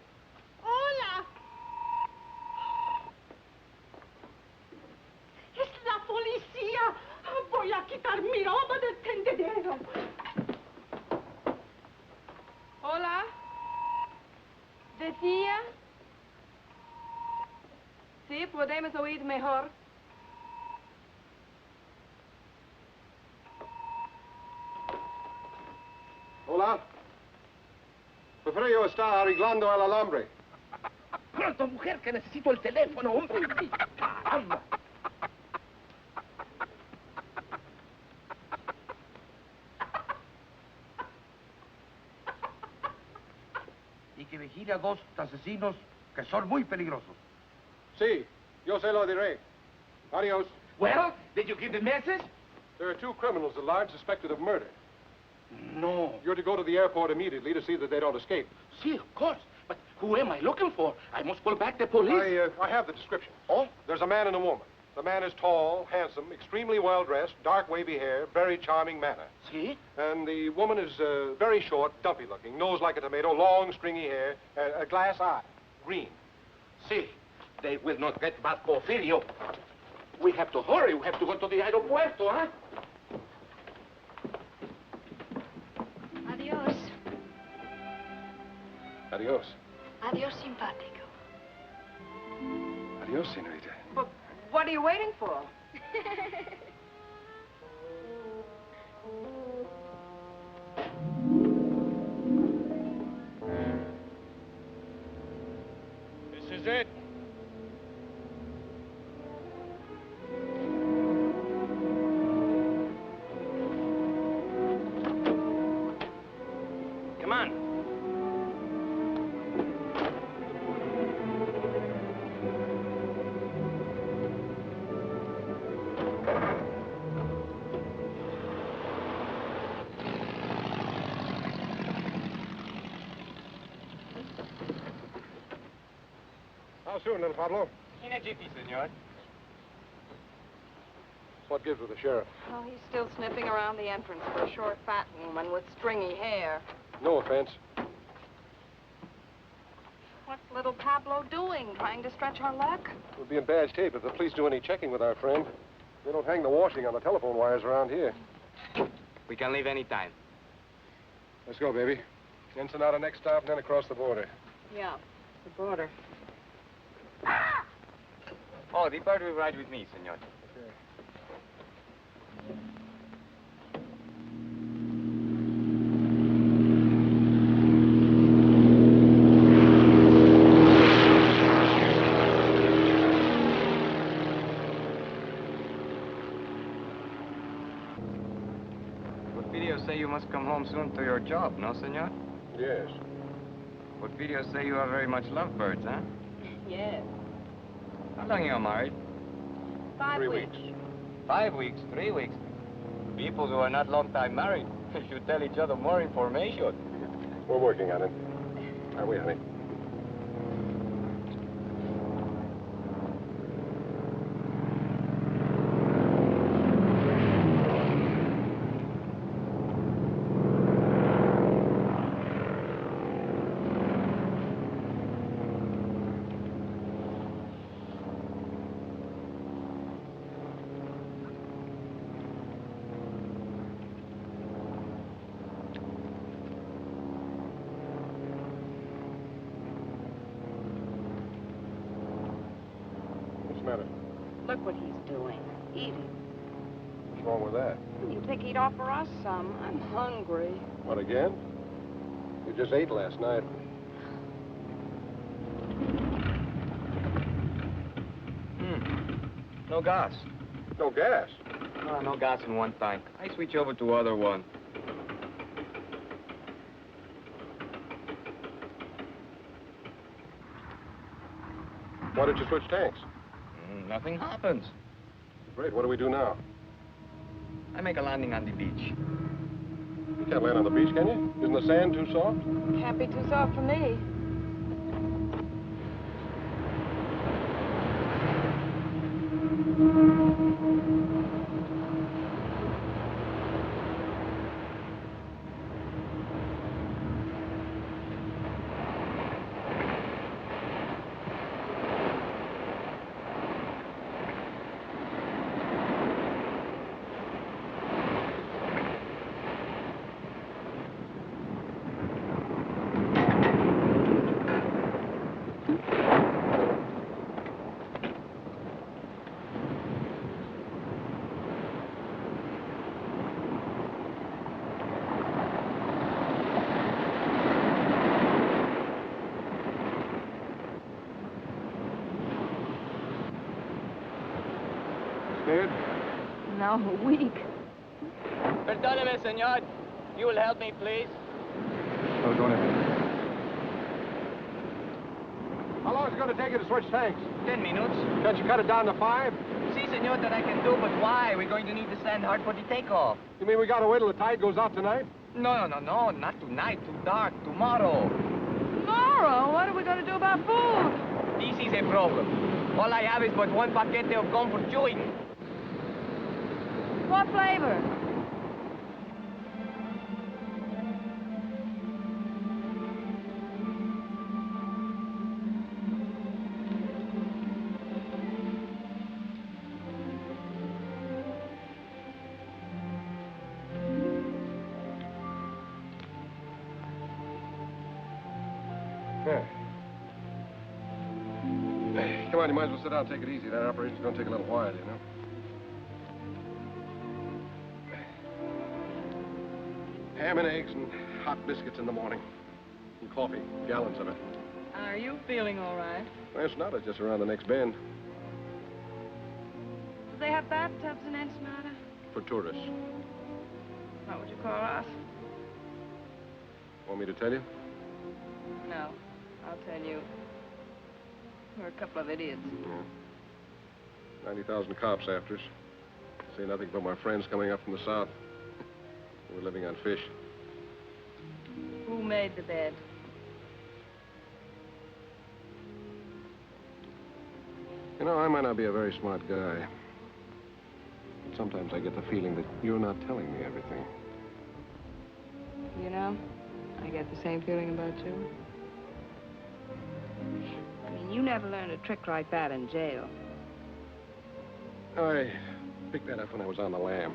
Hola. Es la policía. Voy a quitar mi ropa del tendedero. Hola. ¿Decía? Sí, podemos oír mejor. Hola. Porfirio está arreglando el alambre. Pronto, mujer, que necesito el teléfono, hombre. Caramba. Y que vigile a 2 asesinos que son muy peligrosos. Sí, yo se lo diré. Adios. Well, did you give the message? There are 2 criminals at large suspected of murder. No. You're to go to the airport immediately to see that they don't escape. See, of course. But who am I looking for? I must call back the police. I have the description. Oh? There's a man and a woman. The man is tall, handsome, extremely well-dressed, dark wavy hair, very charming manner. See? And the woman is very short, dumpy-looking, nose like a tomato, long, stringy hair, a glass eye, green. See, they will not get back Porfirio. We have to hurry. We have to go to the aeropuerto, huh? Adios. Adios. Adios, simpático. Adios, senorita. But what are you waiting for? This is it. Come on. How soon, little Pablo? In a jiffy, senor. What gives with the sheriff? Oh, he's still sniffing around the entrance for a short, fat woman with stringy hair. No offense. What's little Pablo doing? Trying to stretch our luck? We'll be in bad shape if the police do any checking with our friend. They don't hang the washing on the telephone wires around here. We can leave any time. Let's go, baby. Ensenada next stop, and then across the border. Yeah, the border. Oh, the bird will ride with me, senor. Porfirio say you must come home soon to your job, no, senor? Yes. Porfirio say you are very much lovebirds, huh? Yes. How long you are married? 5 3 weeks. 5 weeks, 3 weeks. People who are not long time married should tell each other more information. We're working on it. Are we, honey? What's the matter? Look what he's doing. Eating. What's wrong with that? You think he'd offer us some? I'm hungry. What, again? You just ate last night. No gas. No gas. No gas in one tank. I switch over to other one. Why did you switch tanks? Nothing happens. Great, what do we do now? I make a landing on the beach. You can't land on the beach, can you? Isn't the sand too soft? Can't be too soft for me. Scared? No, weak. Perdóneme, senor. You will help me, please. No, don't have How long is it going to take you to switch tanks? 10 minutes. Can't you cut it down to 5? Si, senor, that I can do, but why? We're going to need to stand hard for the takeoff. You mean we got to wait till the tide goes out tonight? No, not tonight. Too dark. Tomorrow. Tomorrow? What are we going to do about food? This is a problem. All I have is but one paquete of gum for chewing. What flavor? Hey, come on, you might as well sit down and take it easy. That operation's going to take a little while, you know. Ham and eggs and hot biscuits in the morning. And coffee, gallons of it. Are you feeling all right? Well, it's not. It's just around the next bend. Do they have bathtubs in Ensenada? For tourists. What would you call us? Want me to tell you? No, I'll tell you. We're a couple of idiots. Yeah. 90,000 cops after us. Say nothing but my friends coming up from the south. We're living on fish. Who made the bed? You know, I might not be a very smart guy. But sometimes I get the feeling that you're not telling me everything. You know, I get the same feeling about you. I mean, you never learned a trick like that in jail. I picked that up when I was on the lam.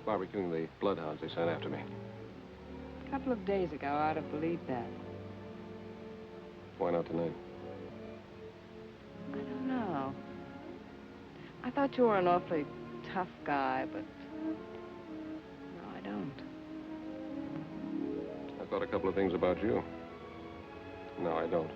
Barbecuing the bloodhounds they sent after me. A couple of days ago, I'd have believed that. Why not tonight? I don't know. I thought you were an awfully tough guy, but no, I don't. I thought a couple of things about you. No, I don't.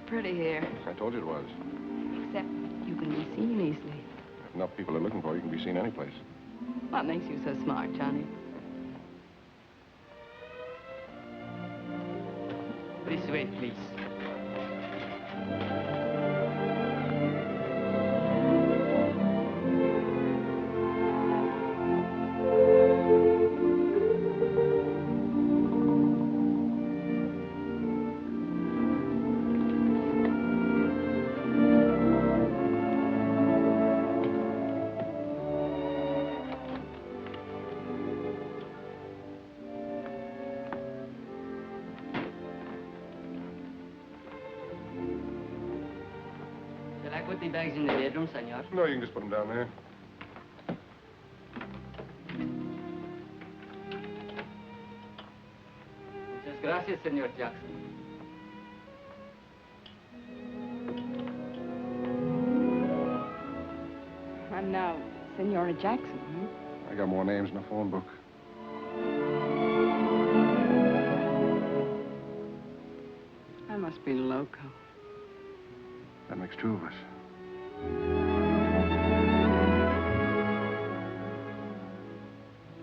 Pretty here. I told you it was. Except you can be seen easily. If enough people are looking for you, you can be seen any place. What makes you so smart, Johnny? This way, please. Put the bags in the bedroom, senor. No, you can just put them down there. Muchas gracias, senor Jackson. I'm now Senora Jackson, I got more names in the phone book. I must be loco. That makes two of us.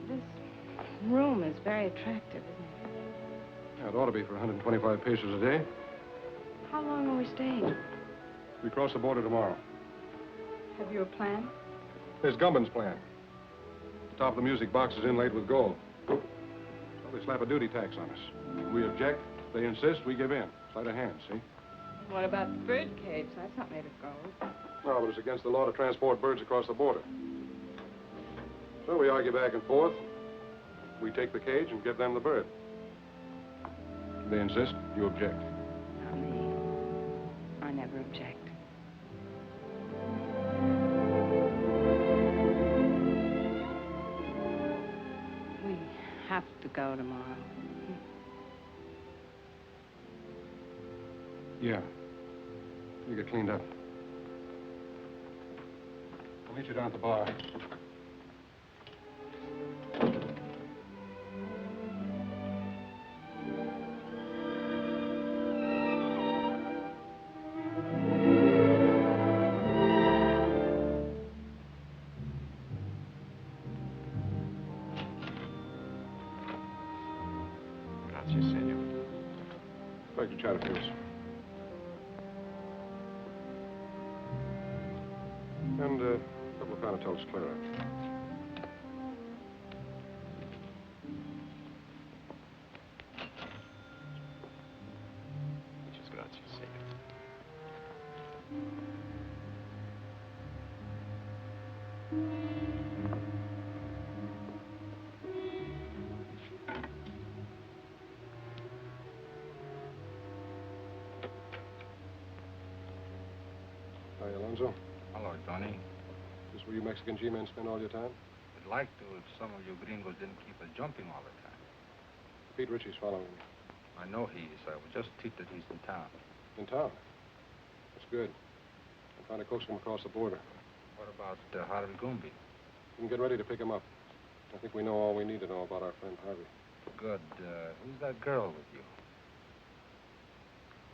This room is very attractive, isn't it? Yeah, it ought to be for 125 pesos a day. How long are we staying? We cross the border tomorrow. Have you a plan? There's Gumman's plan. The top of the music box is inlaid with gold. So they slap a duty tax on us. We object, they insist, we give in. Sleight of hand, see? What about the bird cage? That's not made of gold. No, but it's against the law to transport birds across the border. So we argue back and forth. We take the cage and give them the bird. They insist, you object. Not me. I never object. We have to go tomorrow. Yeah. You get cleaned up. I'll meet you down at the bar. Thanks, Chatterfield. And a couple of Panatel's clear out. Muchas gracias, señor. Hi, Alonzo. Hello, Tony. Is this where you Mexican G-men spend all your time? I'd like to if some of you gringos didn't keep us jumping all the time. Pete Ritchie's following me. I know he is. I was just tipped that he's in town. In town? That's good. I'm trying to coax him across the border. What about Harvey Gumby? We can get ready to pick him up. I think we know all we need to know about our friend Harvey. Good. Who's that girl with you?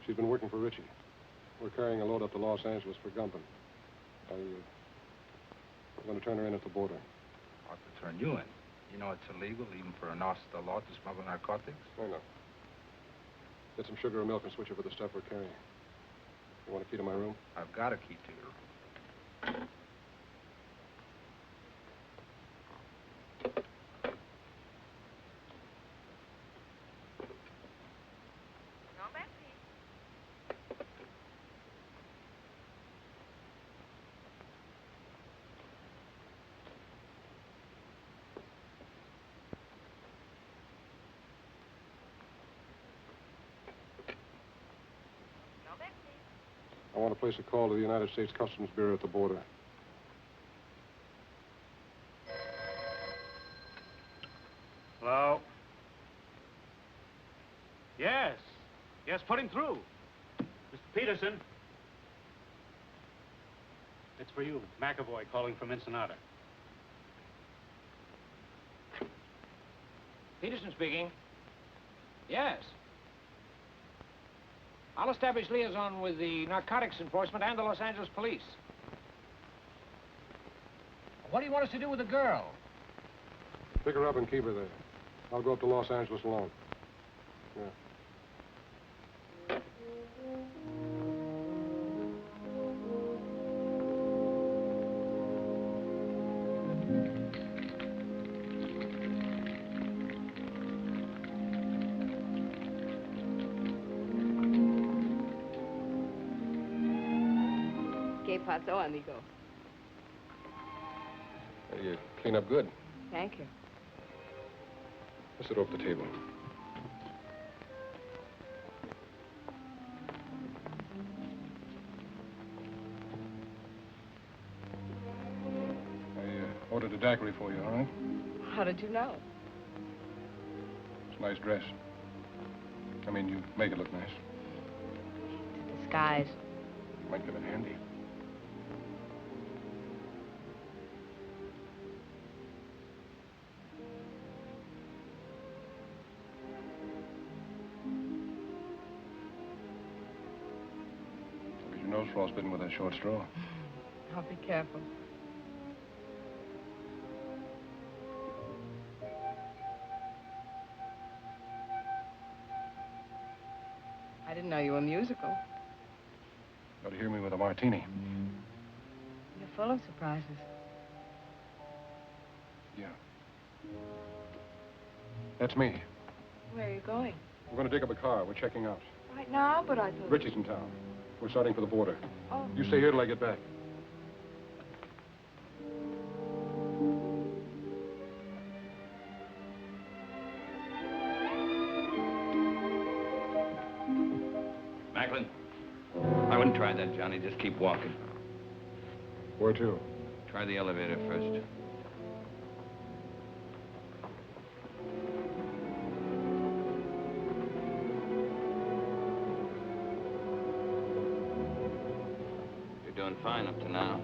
She's been working for Ritchie. We're carrying a load up to Los Angeles for Gumpin. I'm going to turn her in at the border. Ought to turn you in. You know it's illegal, even for an officer of the law, to smuggle narcotics? I know. Get some sugar or milk and switch over the stuff we're carrying. You want a key to my room? I've got a key to your room. I want to place a call to the United States Customs Bureau at the border. Hello? Yes. Yes, put him through. Mr. Peterson. It's for you. McAvoy calling from Ensenada. Peterson speaking. Yes. I'll establish liaison with the narcotics enforcement and the Los Angeles police. What do you want us to do with the girl? Pick her up and keep her there. I'll go up to Los Angeles alone. Yeah. ¿Qué pasó, amigo? Hey, you clean up good. Thank you. Let's sit off the table. I ordered a daiquiri for you, all right? How did you know? It's a nice dress. I mean, you make it look nice. It's a disguise. Might come in handy. Your nose frostbitten with that short straw. I'll be careful. I didn't know you were musical. Got to hear me with a martini. You're full of surprises. Yeah. That's me. Where are you going? We're going to dig up a car. We're checking out. Right now, but I thought... Ritchie's in town. We're starting for the border. Oh. You stay here till I get back. Macklin, I wouldn't try that, Johnny. Just keep walking. Where to? Try the elevator first. You're doing fine up to now.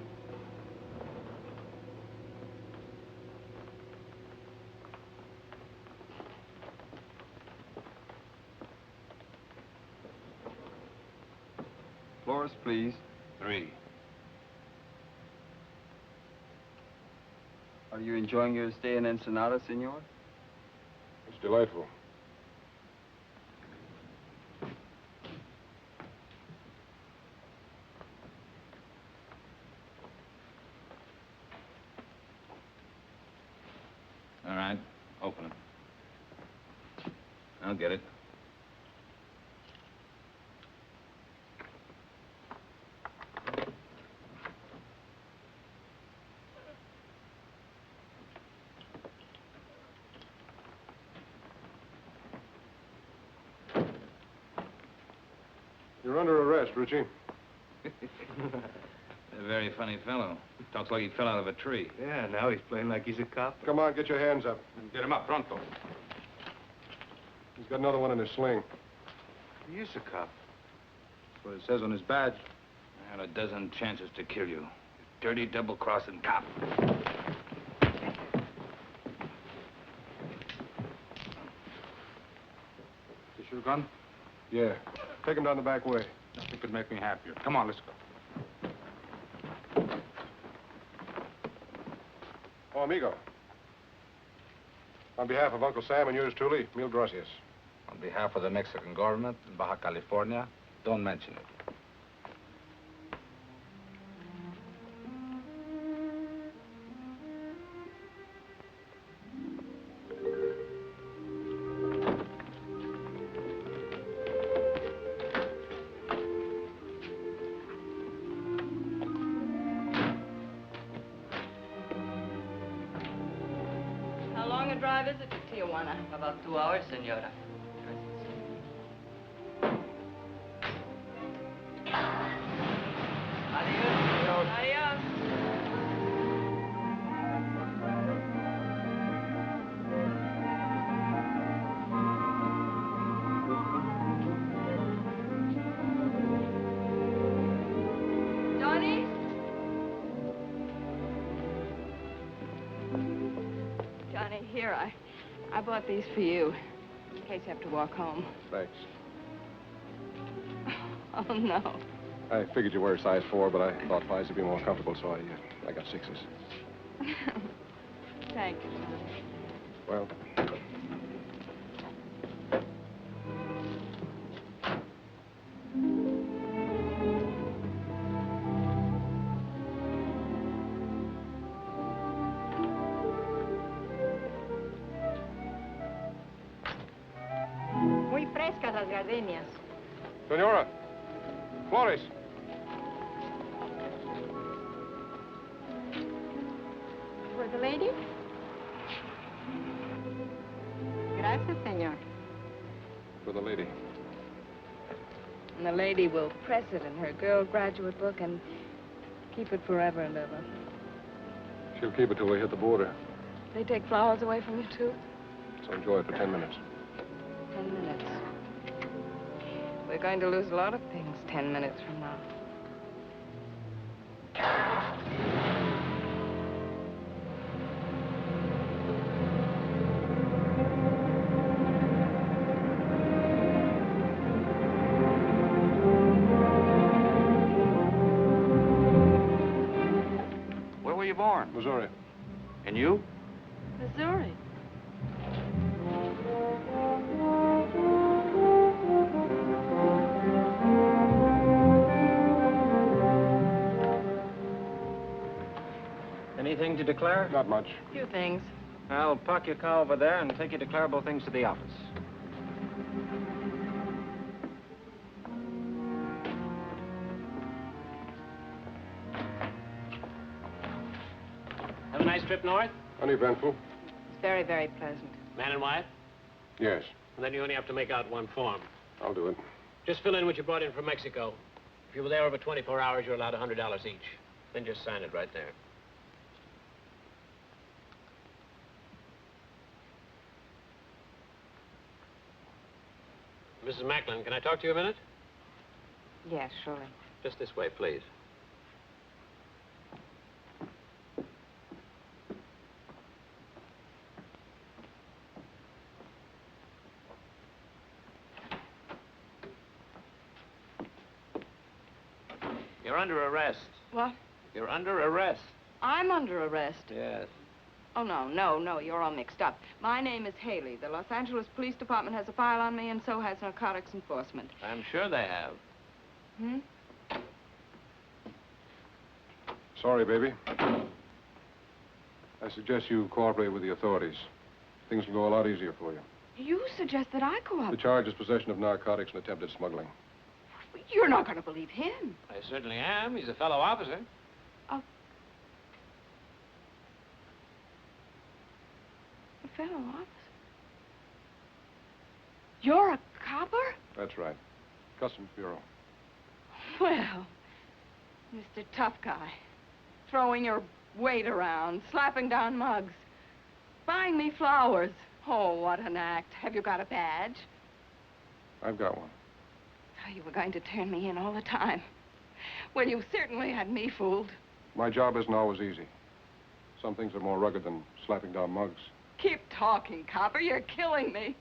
Floors, please. 3. Are you enjoying your stay in Ensenada, senor? It's delightful. All right, open it. I'll get it. You're under arrest, Richie. A very funny fellow. Talks like he fell out of a tree. Yeah, now he's playing like he's a cop. Come on, get your hands up. Get him up, pronto. He's got another one in his sling. He is a cop. That's what it says on his badge. I had a dozen chances to kill you. You dirty, double-crossing cop. This your gun? Yeah. Take him down the back way. Nothing could make me happier. Come on, let's go. Oh, amigo. On behalf of Uncle Sam and yours truly, mil gracias. On behalf of the Mexican government in Baja California, don't mention it. How long a drive is it to Tijuana? About 2 hours, senora. Adios. Adios. Johnny? Johnny, here, I bought these for you, in case you have to walk home. Thanks. Oh, no. I figured you were a size 4, but I thought 5s would be more comfortable, so I got 6s. Thank you, Johnny. Well, Muy frescas las gardenias. Senora, Flores. For the lady? Gracias, señor. For the lady. And the lady will press it in her girl graduate book and keep it forever and ever. She'll keep it till we hit the border. They take flowers away from you, too? So enjoy it for 10 minutes. 10 minutes. We're going to lose a lot of things 10 minutes from now. Where were you born? Missouri. And you? Missouri. Anything to declare? Not much. Few things. I'll park your car over there and take your declarable things to the office. Have a nice trip north? Uneventful. It's very, very pleasant. Man and wife? Yes, And then you only have to make out one form. I'll do it. Just fill in what you brought in from Mexico. If you were there over 24 hours, you're allowed $100 each. Then just sign it right there. Mrs. Macklin, can I talk to you a minute? Yes, surely. Just this way, please. You're under arrest. What? You're under arrest. I'm under arrest. Yes. Oh, no, you're all mixed up. My name is Haley. The Los Angeles Police Department has a file on me, and so has narcotics enforcement. I'm sure they have. Hmm? Sorry, baby. I suggest you cooperate with the authorities. things will go a lot easier for you. You suggest that I cooperate. The charge is possession of narcotics and attempted smuggling. You're not going to believe him. I certainly am. He's a fellow officer. A fellow officer? You're a copper? That's right. Customs Bureau. Well, Mr. Tough Guy, throwing your weight around, slapping down mugs, buying me flowers. Oh, what an act. Have you got a badge? I've got one. Oh, you were going to turn me in all the time. Well, you certainly had me fooled. My job isn't always easy. Some things are more rugged than slapping down mugs. Keep talking, copper. You're killing me.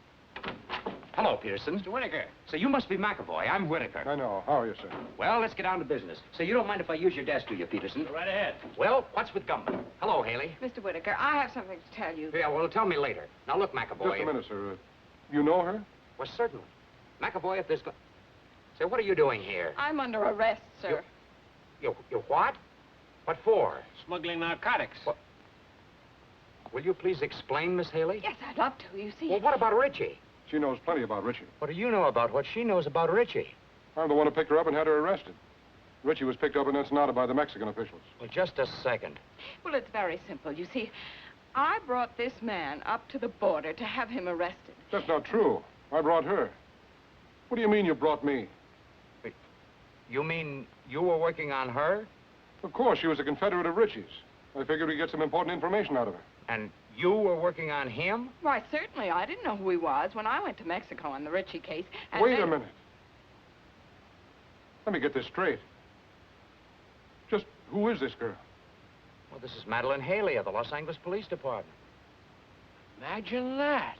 Hello, Peterson. Mr. Whitaker. So you must be McAvoy. I'm Whitaker. I know. How are you, sir? Well, let's get down to business. So you don't mind if I use your desk, do you, Peterson? Go right ahead. Well, what's with Gumbo? Hello, Haley. Mr. Whitaker, I have something to tell you. Yeah, well, tell me later. Now, look, McAvoy. Just a minute, sir. You know her? Well, certainly. McAvoy, if there's... Say, what are you doing here? I'm under arrest, sir. You what? What for? Smuggling narcotics. What? Will you please explain, Miss Haley? Yes, I'd love to. You see... Well, what about Richie? She knows plenty about Richie. What do you know about what she knows about Richie? I'm the one who picked her up and had her arrested. Richie was picked up in Ensenada by the Mexican officials. Well, just a second. Well, it's very simple. You see, I brought this man up to the border to have him arrested. That's not true. I brought her. What do you mean you brought me? You mean you were working on her? Of course, she was a Confederate of Richie's. I figured we'd get some important information out of her. And you were working on him? Why, certainly. I didn't know who he was when I went to Mexico on the Richie case. And Wait then... a minute. Let me get this straight. Just who is this girl? Well, this is Madeline Haley of the Los Angeles Police Department. Imagine that.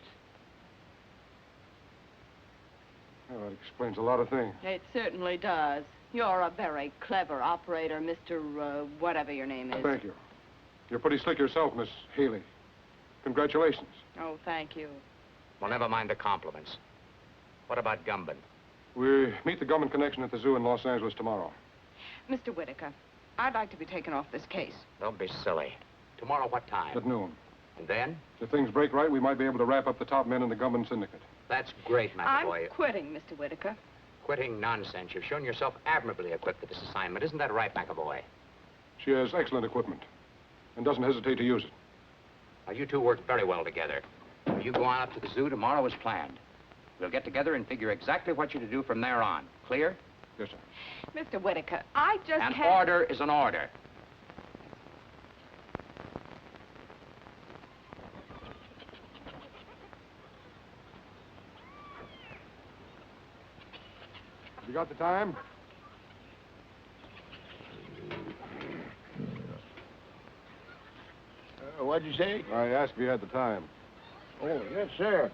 Well, that explains a lot of things. It certainly does. You're a very clever operator, Mr. Whatever your name is. Thank you. You're pretty slick yourself, Miss Haley. Congratulations. Oh, thank you. Well, never mind the compliments. What about Gumbin? We meet the Gumman connection at the zoo in Los Angeles tomorrow. Mr. Whitaker, I'd like to be taken off this case. Don't be silly. Tomorrow, what time? At noon. And then? If things break right, we might be able to wrap up the top men in the Gumman syndicate. That's great, McAvoy. I'm quitting, Mr. Whitaker. Quitting nonsense. You've shown yourself admirably equipped for this assignment. Isn't that right, McAvoy? She has excellent equipment and doesn't hesitate to use it. Now, you two work very well together. You go on up to the zoo tomorrow as planned. We'll get together and figure exactly what you're to do from there on. Clear? Yes, sir. Mr. Whitaker, I just An can't... order is an order. You got the time? What'd you say? I asked if you had the time. Oh, yes, sir.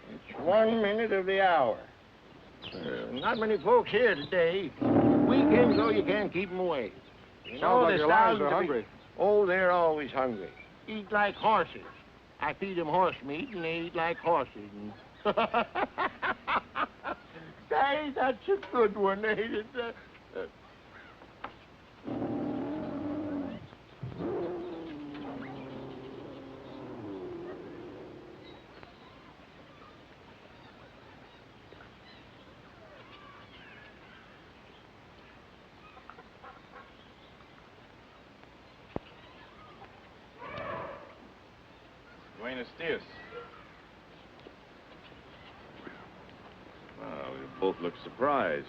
It's 1 minute of the hour. Not many folks here today. Weekends, though, you can't keep them away. You Sounds like there's your lions thousands are of hungry. Oh, they're always hungry. Eat like horses. I feed them horse meat, and they eat like horses. And... Say, that's a good one, ain't it? Buenos dias. Well, you both look surprised.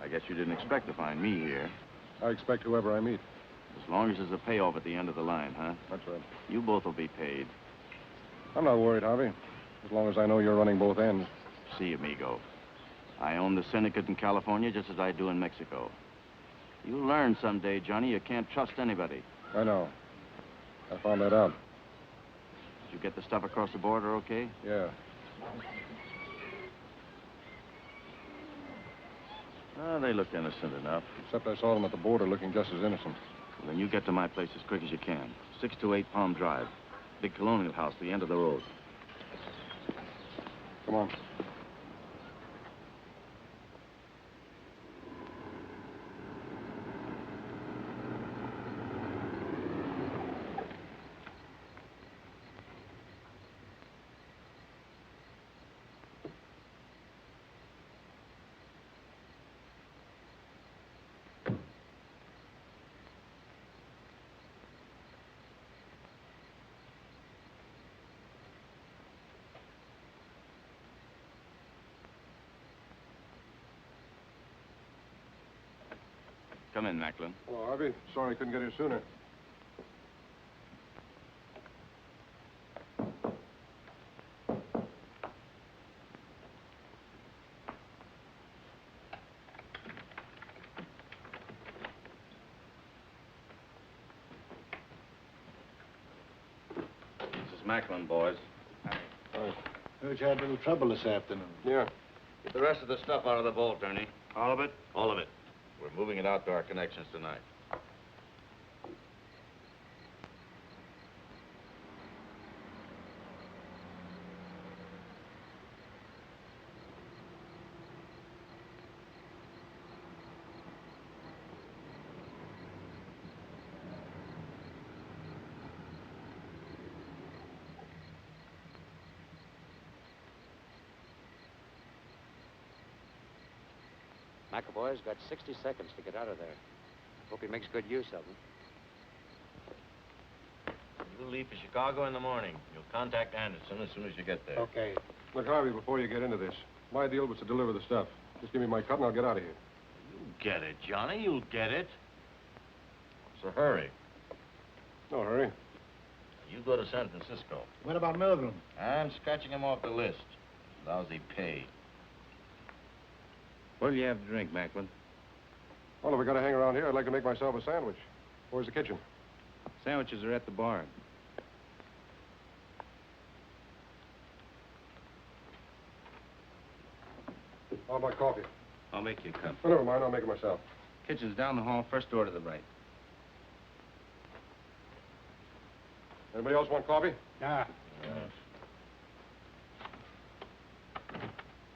I guess you didn't expect to find me here. I expect whoever I meet. As long as there's a payoff at the end of the line, huh? That's right. You both will be paid. I'm not worried, Javi. As long as I know you're running both ends. See, amigo. I own the syndicate in California just as I do in Mexico. You'll learn someday, Johnny, you can't trust anybody. I know. I found that out. Did you get the stuff across the border okay? Yeah. Oh, they looked innocent enough. Except I saw them at the border looking just as innocent. Well, then you get to my place as quick as you can. 628 Palm Drive. Big colonial house, the end of the road. Come on. Come in, Macklin. Oh, Harvey. Sorry I couldn't get here sooner. This is Macklin, boys. Heard you had a little trouble this afternoon. Yeah. Get the rest of the stuff out of the vault, Ernie. All of it? All of it. We're moving it out to our connections tonight. McAvoy's got 60 seconds to get out of there. Hope he makes good use of them. You leave for Chicago in the morning. You'll contact Anderson as soon as you get there. Okay. Look, Harvey, before you get into this, my deal was to deliver the stuff. Just give me my cut and I'll get out of here. You'll get it, Johnny. You'll get it. It's a hurry. No hurry. You go to San Francisco. What about Milgram? I'm scratching him off the list. Lousy pay. What'll you have to drink, Macklin? Well, if we got to hang around here, I'd like to make myself a sandwich. Where's the kitchen? Sandwiches are at the bar. How about coffee? I'll make you a cup. Oh, never mind. I'll make it myself. Kitchen's down the hall, first door to the right. Anybody else want coffee? Nah.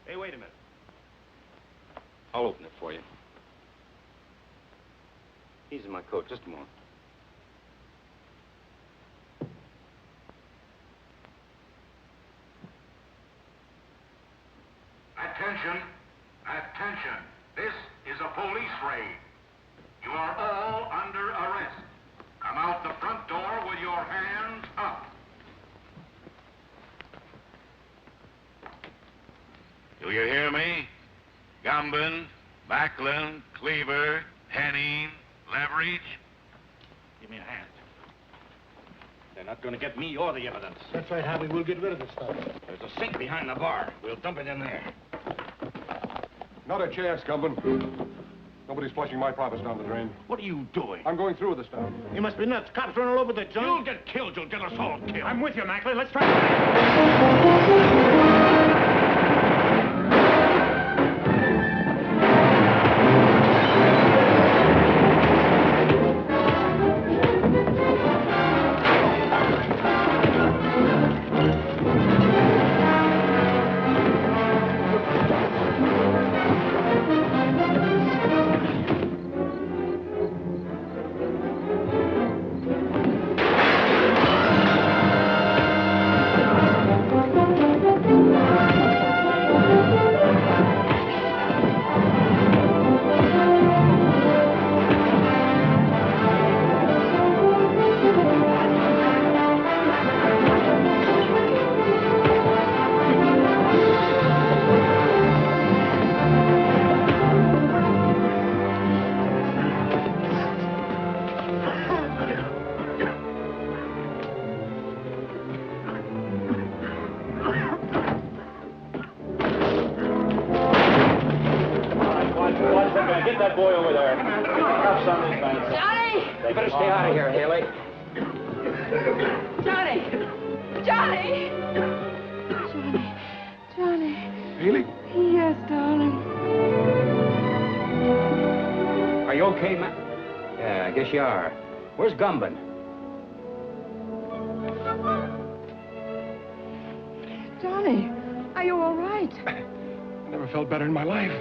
Hey, wait a minute. I'll open it for you. He's in my coat. Just a moment. Attention. Attention. This is a police raid. You are all under arrest. Come out the front door with your hands up. Do you hear me? Gumbin, Macklin, Cleaver, Henning, Leverage. Give me a hand. They're not going to get me or the evidence. That's right, Harvey. We'll get rid of this stuff. There's a sink behind the bar. We'll dump it in there. Not a chance, Gumbin. Nobody's flushing my profits down the drain. What are you doing? I'm going through with this stuff. You must be nuts. Cops run all over the joint. You'll get killed. You'll get us all killed. I'm with you, Macklin. Let's try. Get that boy over there. Cuffs on his hands. Johnny! You better stay out of here, Haley. Johnny! Johnny! Johnny! Haley? Yes, darling. Are you okay, Matt? Yeah, I guess you are. Where's Gumbin? Johnny, are you all right? I never felt better in my life.